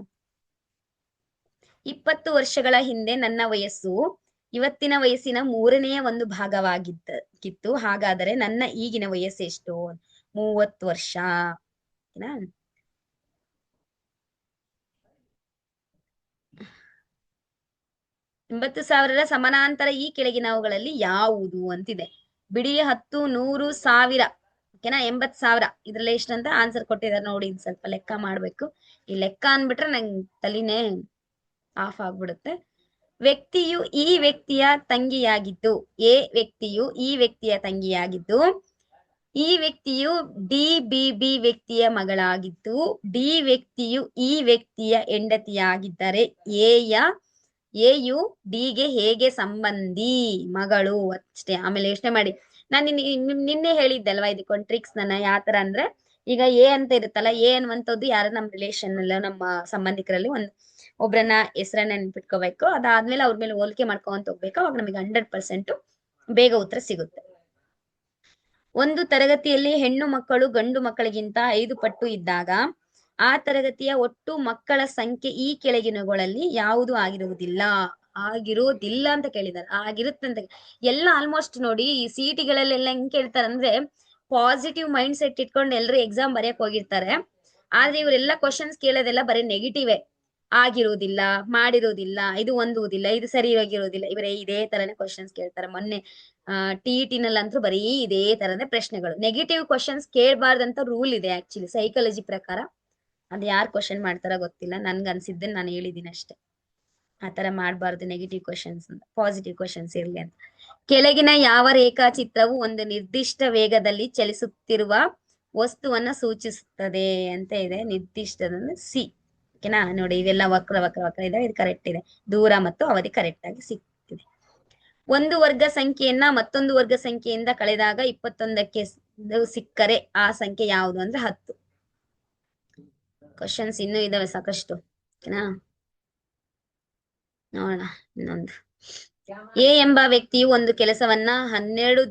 20 ವರ್ಷಗಳ ಹಿಂದೆ ನನ್ನ ವಯಸ್ಸು ಇವತ್ತಿನ ವಯಸ್ಸಿನ 3ನೇ ಒಂದು ಭಾಗವಾಗಿತ್ತು. ಹಾಗಾದರೆ ನನ್ನ ಈಗಿನ ವಯಸ್ಸು ಎಷ್ಟು? 30 ವರ್ಷ. ಓಕೆನಾ? 80,000 ಸಮಾನಾಂತರ ಈ ಕೆಳಗಿನವುಗಳಲ್ಲಿ ಯಾವುದು ಅಂತಿದೆ. ಬಿಡಿ 10, 100, 1000. ಓಕೆನಾ? 80,000 ಇದ್ರಲ್ಲಿ ಎಷ್ಟಂತ ಆನ್ಸರ್ ಕೊಟ್ಟಿದ್ದಾರೆ ನೋಡಿ. ಸ್ವಲ್ಪ ಲೆಕ್ಕ ಮಾಡ್ಬೇಕು. ಈ ಲೆಕ್ಕ ಅನ್ಬಿಟ್ರೆ ನಂಗೆ ತಲಿನೇ ಆಫ್ ಆಗ್ಬಿಡುತ್ತೆ. ವ್ಯಕ್ತಿಯು ಈ ವ್ಯಕ್ತಿಯ ತಂಗಿಯಾಗಿದ್ದು, ಎ ವ್ಯಕ್ತಿಯು ಈ ವ್ಯಕ್ತಿಯ ತಂಗಿಯಾಗಿದ್ದು, ಈ ವ್ಯಕ್ತಿಯು ಡಿ ವ್ಯಕ್ತಿಯ ಮಗಳಾಗಿದ್ದು, ಡಿ ವ್ಯಕ್ತಿಯು ಈ ವ್ಯಕ್ತಿಯ ಹೆಂಡತಿಯಾಗಿದ್ದರೆ ಎಯು ಡಿಗೆ ಹೇಗೆ ಸಂಬಂಧಿ? ಮಗಳು ಅಷ್ಟೇ. ಆಮೇಲೆ ಯೋಚನೆ ಮಾಡಿ. ನಾನು ನಿನ್ನೆ ಹೇಳಿದ್ದಲ್ವಾ ಇದಕ್ಕೊಂದು ಟ್ರಿಕ್ಸ್ ನನ್ನ ಯಾವ ತರ ಅಂದ್ರೆ, ಈಗ ಎ ಅಂತ ಇರುತ್ತಲ್ಲ, ಎ ಅನ್ನುವಂಥದ್ದು ಯಾರ ನಮ್ಮ ರಿಲೇಷನ್ ಅಲ್ಲ, ನಮ್ಮ ಸಂಬಂಧಿಕರಲ್ಲಿ ಒಬ್ರನ್ನ ಹೆಸರನ್ನ ನೆನ್ಪಿಟ್ಕೋಬೇಕು. ಅದಾದ್ಮೇಲೆ ಅವ್ರ ಮೇಲೆ ಹೋಲಿಕೆ ಮಾಡ್ಕೊಂತ ಹೋಗ್ಬೇಕು. ಅವಾಗ ನಮಗೆ 100% ಬೇಗ ಉತ್ತರ ಸಿಗುತ್ತೆ. ಒಂದು ತರಗತಿಯಲ್ಲಿ ಹೆಣ್ಣು ಮಕ್ಕಳು ಗಂಡು ಮಕ್ಕಳಿಗಿಂತ 5 ಪಟ್ಟು ಇದ್ದಾಗ ಆ ತರಗತಿಯ ಒಟ್ಟು ಮಕ್ಕಳ ಸಂಖ್ಯೆ ಈ ಕೆಳಗಿನವುಗಳಲ್ಲಿ ಯಾವುದು ಆಗಿರುವುದಿಲ್ಲ ಅಂತ ಕೇಳಿದಾರೆ. ಆಗಿರುತ್ತೆ ಅಂತ ಎಲ್ಲ ಆಲ್ಮೋಸ್ಟ್ ನೋಡಿ. ಈ ಸಿಟಿಗಳಲ್ಲೆಲ್ಲ ಹೆಂಗ್ ಕೇಳ್ತಾರೆ ಅಂದ್ರೆ, ಪಾಸಿಟಿವ್ ಮೈಂಡ್ ಸೆಟ್ ಇಟ್ಕೊಂಡು ಎಲ್ಲರೂ ಎಕ್ಸಾಮ್ ಬರೆಯಕ್ ಹೋಗಿರ್ತಾರೆ. ಆದ್ರೆ ಇವರೆಲ್ಲ ಕ್ವಶನ್ಸ್ ಕೇಳೋದೆಲ್ಲ ಬರೀ ನೆಗೆಟಿವೇ. ಆಗಿರುವುದಿಲ್ಲ, ಮಾಡಿರುವುದಿಲ್ಲ, ಇದು ಹೊಂದುವುದಿಲ್ಲ, ಇದು ಸರಿಯಾಗಿರುವುದಿಲ್ಲ, ಇವರೇ ಇದೇ ತರನೇ ಕ್ವಶನ್ಸ್ ಕೇಳ್ತಾರೆ. ಮೊನ್ನೆ TET ನಲ್ಲಂತೂ ಬರೀ ಇದೇ ತರನೇ ಪ್ರಶ್ನೆಗಳು. ನೆಗೆಟಿವ್ ಕ್ವಶನ್ಸ್ ಕೇಳಬಾರ್ದಂತ ರೂಲ್ ಇದೆ ಆಕ್ಚುಲಿ ಸೈಕಾಲಜಿ ಪ್ರಕಾರ. ಅದ್ ಯಾರು ಕ್ವಶನ್ ಮಾಡ್ತಾರ ಗೊತ್ತಿಲ್ಲ. ನನ್ಗೆ ಅನ್ಸಿದ್ದೇನೆ ನಾನು ಹೇಳಿದೀನಿ ಅಷ್ಟೇ. ಆತರ ಮಾಡಬಾರ್ದು ನೆಗೆಟಿವ್ ಕ್ವಶನ್ಸ್ ಅಂತ, ಪಾಸಿಟಿವ್ ಕ್ವಶನ್ಸ್ ಇರ್ಲಿ ಅಂತ. ಕೆಳಗಿನ ಯಾವ ರೇಖಾಚಿತ್ರವು ಒಂದು ನಿರ್ದಿಷ್ಟ ವೇಗದಲ್ಲಿ ಚಲಿಸುತ್ತಿರುವ ವಸ್ತುವನ್ನ ಸೂಚಿಸುತ್ತದೆ ಅಂತ ಇದೆ. ನಿರ್ದಿಷ್ಟದಂದ್ರೆ ಸಿ. ಓಕೆನಾ? ನೋಡಿ, ಇವೆಲ್ಲ ವಕ್ರ ಇದೆ. ಇದು ಕರೆಕ್ಟ್ ಇದೆ. ದೂರ ಮತ್ತು ಅವಧಿ ಕರೆಕ್ಟ್ ಆಗಿ ಸಿಗ್ತಿದೆ. ಒಂದು ವರ್ಗ ಸಂಖ್ಯೆಯನ್ನ ಮತ್ತೊಂದು ವರ್ಗ ಸಂಖ್ಯೆಯಿಂದ ಕಳೆದಾಗ 21ಕ್ಕೆ ಸಿಕ್ಕರೆ ಆ ಸಂಖ್ಯೆ ಯಾವುದು ಅಂದ್ರೆ 10. ಕ್ವಶನ್ಸ್ ಇನ್ನೂ ಇದಾವೆ ಸಾಕಷ್ಟು. ಓಕೆನಾ? ನೋಡೋಣ ಇನ್ನೊಂದು. ಎ ಎಂಬ ವ್ಯಕ್ತಿಯು ಒಂದು ಕೆಲಸವನ್ನ 12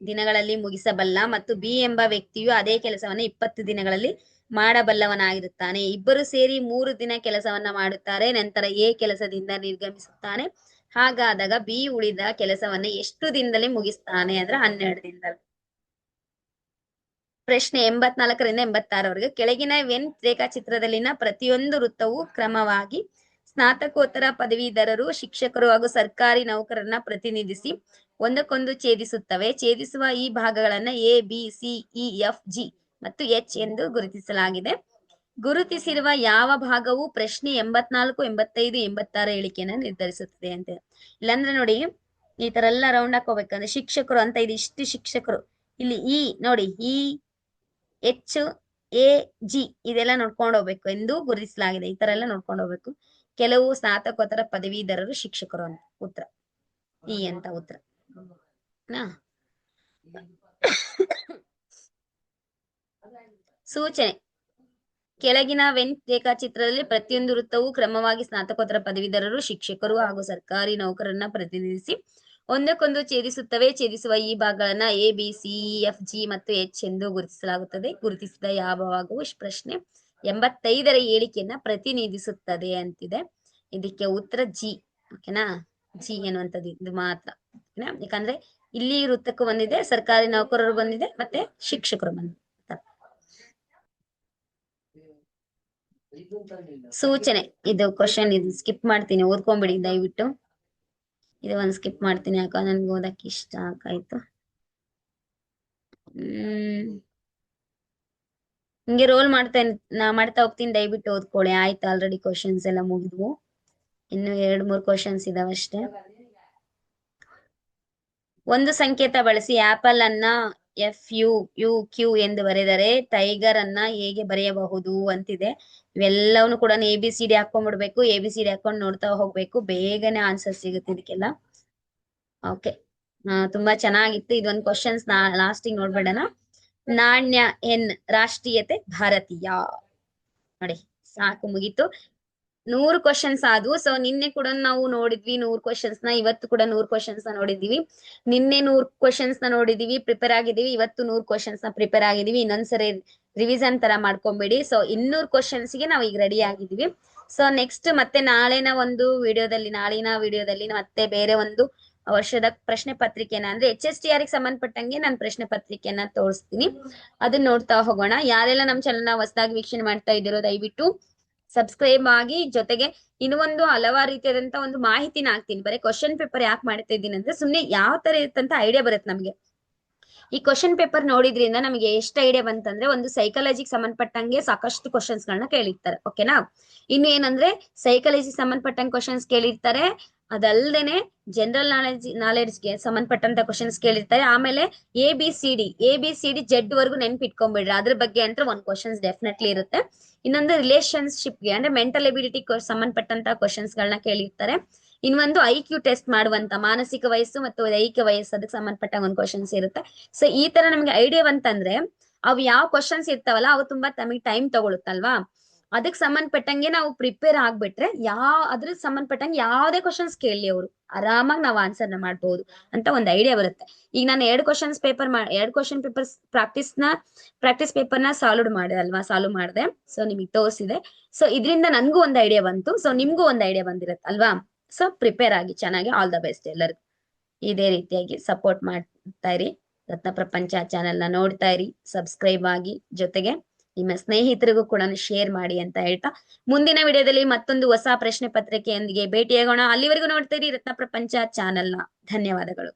ದಿನಗಳಲ್ಲಿ ಮುಗಿಸಬಲ್ಲ ಮತ್ತು ಬಿ ಎಂಬ ವ್ಯಕ್ತಿಯು ಅದೇ ಕೆಲಸವನ್ನ 20 ದಿನಗಳಲ್ಲಿ ಮಾಡಬಲ್ಲವನಾಗಿರುತ್ತಾನೆ. ಇಬ್ಬರು ಸೇರಿ 3 ದಿನ ಕೆಲಸವನ್ನ ಮಾಡುತ್ತಾರೆ. ನಂತರ ಎ ಕೆಲಸದಿಂದ ನಿರ್ಗಮಿಸುತ್ತಾನೆ. ಹಾಗಾದಾಗ ಬಿ ಉಳಿದ ಕೆಲಸವನ್ನ ಎಷ್ಟು ದಿನದಲ್ಲಿ ಮುಗಿಸ್ತಾನೆ ಅಂದ್ರೆ 12 ದಿನದಲ್ಲಿ. ಪ್ರಶ್ನೆ 84ರಿಂದ 86ರವರೆಗೆ. ಕೆಳಗಿನ ವೆನ್ ರೇಖಾಚಿತ್ರದಲ್ಲಿನ ಪ್ರತಿಯೊಂದು ವೃತ್ತವು ಕ್ರಮವಾಗಿ ಸ್ನಾತಕೋತ್ತರ ಪದವೀಧರರು, ಶಿಕ್ಷಕರು ಹಾಗೂ ಸರ್ಕಾರಿ ನೌಕರರನ್ನ ಪ್ರತಿನಿಧಿಸಿ ಒಂದಕ್ಕೊಂದು ಛೇದಿಸುತ್ತವೆ. ಛೇದಿಸುವ ಈ ಭಾಗಗಳನ್ನ ABCEFG ಮತ್ತು H ಎಂದು ಗುರುತಿಸಲಾಗಿದೆ. ಗುರುತಿಸಿರುವ ಯಾವ ಭಾಗವು ಪ್ರಶ್ನೆ 84, 85, 86 ಹೇಳಿಕೆಯನ್ನ ನಿರ್ಧರಿಸುತ್ತದೆ ಅಂತ. ಇಲ್ಲಾಂದ್ರೆ ನೋಡಿ, ಈ ತರ ಎಲ್ಲ ರೌಂಡ್ ಹಾಕೋಬೇಕಂದ್ರೆ ಶಿಕ್ಷಕರು ಅಂತ ಇದೆ. ಇಷ್ಟು ಶಿಕ್ಷಕರು. ಇಲ್ಲಿ ನೋಡಿ, HAG ಇದೆಲ್ಲ ನೋಡ್ಕೊಂಡು ಹೋಗ್ಬೇಕು ಎಂದು ಗುರುತಿಸಲಾಗಿದೆ. ಈ ತರ ಎಲ್ಲ ನೋಡ್ಕೊಂಡು ಹೋಗ್ಬೇಕು. ಕೆಲವು ಸ್ನಾತಕೋತ್ತರ ಪದವೀಧರರು, ಶಿಕ್ಷಕರು ಅಂತ ಉತ್ತರ ಈ ಅಂತ ಉತ್ತರ. ಸೂಚನೆ. ಕೆಳಗಿನ ವೆನ್ ರೇಖಾಚಿತ್ರದಲ್ಲಿ ಪ್ರತಿಯೊಂದು ವೃತ್ತವು ಕ್ರಮವಾಗಿ ಸ್ನಾತಕೋತ್ತರ ಪದವೀಧರರು, ಶಿಕ್ಷಕರು ಹಾಗೂ ಸರ್ಕಾರಿ ನೌಕರರನ್ನ ಪ್ರತಿನಿಧಿಸಿ ಒಂದಕ್ಕೊಂದು ಛೇದಿಸುತ್ತವೆ. ಛೇದಿಸುವ ಈ ಭಾಗಗಳನ್ನ ABCEFG ಮತ್ತು H ಎಂದು ಗುರುತಿಸಲಾಗುತ್ತದೆ. ಗುರುತಿಸಿದ ಯಾವ ಭಾಗವು ಪ್ರಶ್ನೆ 85ರ ಹೇಳಿಕೆಯನ್ನ ಪ್ರತಿನಿಧಿಸುತ್ತದೆ ಅಂತಿದೆ. ಇದಕ್ಕೆ ಉತ್ತರ G. ಓಕೆನಾ? G ಎನ್ನುವಂಥದ್ದು ಇದು ಮಾತ್ರ. ಓಕೆನಾ? ಯಾಕಂದ್ರೆ ಇಲ್ಲಿ ವೃತ್ತಕ್ಕೂ ಬಂದಿದೆ, ಸರ್ಕಾರಿ ನೌಕರರು ಬಂದಿದೆ, ಮತ್ತೆ ಶಿಕ್ಷಕರು ಬಂದಿದೆ. ಸೂಚನೆ. ಇದು ಕ್ವಶನ್, ಇದು ಸ್ಕಿಪ್ ಮಾಡ್ತೀನಿ, ಓದ್ಕೊಂಡ್ಬಿಡಿ ದಯವಿಟ್ಟು. ಇದು ಒಂದು ಸ್ಕಿಪ್ ಮಾಡ್ತೀನಿ, ಯಾಕಂದ್ರೆ ನನ್ಗೆ ಓದಕ್ಕೆ ಇಷ್ಟ ಆಗಾಯ್ತು. ಹಿಂಗೆ ರೋಲ್ ಮಾಡ್ತಾ ಹೋಗ್ತೀನಿ, ದಯವಿಟ್ಟು ಓದ್ಕೊಳ್ಳಿ. ಆಯ್ತು, ಆಲ್ರೆಡಿ ಕ್ವಶನ್ಸ್ ಎಲ್ಲ ಮುಗಿದ್ವು. ಇನ್ನು 2-3 ಕ್ವಶನ್ಸ್ ಇದಾವಷ್ಟೇ. ಒಂದು ಸಂಕೇತ ಬಳಸಿ ಆಪಲ್ ಅನ್ನ FUUQ ಎಂದು ಬರೆದರೆ ಟೈಗರ್ ಅನ್ನ ಹೇಗೆ ಬರೆಯಬಹುದು ಅಂತಿದೆ. ಇವೆಲ್ಲವನ್ನು ಕೂಡ ABCD ಹಾಕೊಂಡ್ಬಿಡ್ಬೇಕು. ABCD ಹಾಕೊಂಡು ನೋಡ್ತಾ ಹೋಗ್ಬೇಕು, ಬೇಗನೆ ಆನ್ಸರ್ ಸಿಗುತ್ತೆ ಇದಕ್ಕೆಲ್ಲ. ಓಕೆ, ತುಂಬಾ ಚೆನ್ನಾಗಿತ್ತು. ಇದೊಂದು ಕ್ವಶನ್ಸ್ ಲಾಸ್ಟಿಗೆ ನೋಡ್ಬೇಡಣ. ನಾಣ್ಯ ಎನ್ ರಾಷ್ಟ್ರೀಯತೆ ಭಾರತೀಯ. ನೋಡಿ, ಸಾಕು, ಮುಗೀತು. 100 ಕ್ವಶನ್ಸ್ ಆದ್ವು. ಸೊ ನಿನ್ನೆ ಕೂಡ ನಾವು ನೋಡಿದ್ವಿ 100 ಕ್ವಶನ್ಸ್ ನ, ಇವತ್ತು ಕೂಡ 100 ಕ್ವಶನ್ಸ್ ನ ನೋಡಿದೀವಿ. ನಿನ್ನೆ 100 ಕ್ವಶನ್ಸ್ ನ ನೋಡಿದೀವಿ, ಪ್ರಿಪೇರ್ ಆಗಿದೀವಿ. ಇವತ್ತು 100 ಕ್ವಶನ್ಸ್ ನ ಪ್ರಿಪೇರ್ ಆಗಿದೀವಿ. ಇನ್ನೊಂದ್ಸರಿ ರಿವಿಷನ್ ತರ ಮಾಡ್ಕೊಂಬೇಡಿ. ಸೊ 200 ಕ್ವಶನ್ಸ್ ಗೆ ನಾವು ಈಗ ರೆಡಿ ಆಗಿದೀವಿ. ಸೊ ನೆಕ್ಸ್ಟ್ ಮತ್ತೆ ನಾಳಿನ ವಿಡಿಯೋದಲ್ಲಿ ಮತ್ತೆ ಬೇರೆ ಒಂದು ವರ್ಷದ ಪ್ರಶ್ನೆ ಪತ್ರಿಕೆನ, ಅಂದ್ರೆ HSTR ಗೆ ಸಂಬಂಧಪಟ್ಟಂಗೆ ನಾನು ಪ್ರಶ್ನೆ ಪತ್ರಿಕೆಯನ್ನ ತೋರಿಸ್ತೀನಿ. ಅದನ್ನ ನೋಡ್ತಾ ಹೋಗೋಣ. ಯಾರೆಲ್ಲ ನಮ್ಮ ಚಾನೆಲ್ ನ ಹೊಸದಾಗಿ ವೀಕ್ಷಣೆ ಮಾಡ್ತಾ ಇದ್ದೀರೋ ದಯವಿಟ್ಟು ಸಬ್ಸ್ಕ್ರೈಬ್ ಆಗಿ. ಜೊತೆಗೆ ಇನ್ನು ಒಂದು ಹಲವಾರು ರೀತಿಯಾದಂತ ಒಂದು ಮಾಹಿತಿನ ಹಾಕ್ತೀನಿ. ಬರೀ ಕ್ವಶನ್ ಪೇಪರ್ ಯಾಕೆ ಮಾಡ್ತಾ ಇದ್ದೀನಿ ಅಂದ್ರೆ, ಸುಮ್ನೆ ಯಾವ ತರ ಇರುತ್ತಂತ ಐಡಿಯಾ ಬರುತ್ತೆ ನಮ್ಗೆ. ಈ ಕ್ವಶನ್ ಪೇಪರ್ ನೋಡಿದ್ರಿಂದ ನಮಗೆ ಎಷ್ಟು ಐಡಿಯಾ ಬಂತಂದ್ರೆ, ಒಂದು ಸೈಕಾಲಜಿಗೆ ಸಂಬಂಧಪಟ್ಟಂಗೆ ಸಾಕಷ್ಟು ಕ್ವಶನ್ಸ್ ಗಳನ್ನ ಕೇಳಿರ್ತಾರೆ. ಓಕೆನಾ? ಇನ್ನು ಏನಂದ್ರೆ ಸೈಕಾಲಜಿ ಸಂಬಂಧಪಟ್ಟಂಗೆ ಕ್ವಶನ್ಸ್ ಕೇಳಿರ್ತಾರೆ. ಅದಲ್ದೇನೆ ಜನರಲ್ ನಾಲೆಡ್ಜ್ಗೆ ಸಂಬಂಧಪಟ್ಟಂತ ಕ್ವಶನ್ಸ್ ಕೇಳಿರ್ತಾರೆ. ಆಮೇಲೆ A B C D Z ವರ್ಗು ನೆನ್ಪಿಟ್ಕೊಂಡ್ಬಿಡ್ರಿ. ಅದ್ರ ಬಗ್ಗೆ ಅಂತ ಒಂದು ಕ್ವಶನ್ಸ್ ಡೆಫಿನೆಟ್ಲಿ ಇರುತ್ತೆ. ಇನ್ನೊಂದು ರಿಲೇಶನ್ಶಿಪ್ಗೆ ಅಂದ್ರೆ ಮೆಂಟಲ್ ಎಬಿಲಿಟಿ ಸಂಬಂಧಪಟ್ಟಂತ ಕ್ವಶನ್ಸ್ ಗಳನ್ನ ಕೇಳಿರ್ತಾರೆ. ಇನ್ನೊಂದು IQ ಟೆಸ್ಟ್ ಮಾಡುವಂತ ಮಾನಸಿಕ ವಯಸ್ಸು ಮತ್ತು ದೈಹಿಕ ವಯಸ್ಸು, ಅದಕ್ಕೆ ಸಂಬಂಧಪಟ್ಟ ಒಂದು ಕ್ವಶನ್ಸ್ ಇರುತ್ತೆ. ಸೊ ಈ ತರ ನಮ್ಗೆ ಐಡಿಯಾ ಬಂತಂದ್ರೆ, ಅವು ಯಾವ ಕ್ವಶನ್ಸ್ ಇರ್ತಾವಲ್ಲ ಅವು ತುಂಬಾ ನಮಗೆ ಟೈಮ್ ತಗೊಳುತ್ತಲ್ವಾ. ಅದಕ್ಕೆ ಸಂಬಂಧಪಟ್ಟಂಗೆ ನಾವು ಪ್ರಿಪೇರ್ ಆಗ್ಬಿಟ್ರೆ ಅದ್ರ ಸಂಬಂಧಪಟ್ಟಂಗೆ ಯಾವ್ದೇ ಕ್ವಶನ್ಸ್ ಕೇಳಿ ಅವರು ಆರಾಮಾಗಿ ನಾವು ಆನ್ಸರ್ ನ ಮಾಡ್ಬಹುದು ಅಂತ ಒಂದು ಐಡಿಯಾ ಬರುತ್ತೆ. ಈಗ ನಾನು 2 ಕ್ವಶನ್ ಪೇಪರ್ ಪ್ರಾಕ್ಟೀಸ್ ಪೇಪರ್ ನ ಸಾಲ್ವ್ ಮಾಡಿದೆ. ಸೊ ನಿಮಗೆ ತೋರಿಸಿದೆ. ಸೊ ಇದರಿಂದ ನನ್ಗೂ ಒಂದು ಐಡಿಯಾ ಬಂತು. ಸೊ ನಿಮ್ಗೂ ಒಂದು ಐಡಿಯಾ ಬಂದಿರತ್ತೆ ಅಲ್ವಾ. ಸೊ ಪ್ರಿಪೇರ್ ಆಗಿ ಚೆನ್ನಾಗಿ. ಆಲ್ ದ ಬೆಸ್ಟ್ ಎಲ್ಲರಿಗೂ. ಇದೇ ರೀತಿಯಾಗಿ ಸಪೋರ್ಟ್ ಮಾಡ್ತಾ ಇರಿ. ರತ್ನ ಪ್ರಪಂಚ ಚಾನೆಲ್ ನ ನೋಡ್ತಾ ಇರಿ, ಸಬ್ಸ್ಕ್ರೈಬ್ ಆಗಿ. ಜೊತೆಗೆ ನಿಮ್ಮ ಸ್ನೇಹಿತರಿಗೂ ಕೂಡ ಶೇರ್ ಮಾಡಿ ಅಂತ ಹೇಳ್ತಾ, ಮುಂದಿನ ವಿಡಿಯೋದಲ್ಲಿ ಮತ್ತೊಂದು ಹೊಸ ಪ್ರಶ್ನೆ ಪತ್ರಿಕೆಯೊಂದಿಗೆ ಭೇಟಿಯಾಗೋಣ. ಅಲ್ಲಿವರೆಗೂ ನೋಡ್ತಾ ಇರಿ ರತ್ನ ಪ್ರಪಂಚ ಚಾನೆಲ್ ನ. ಧನ್ಯವಾದಗಳು.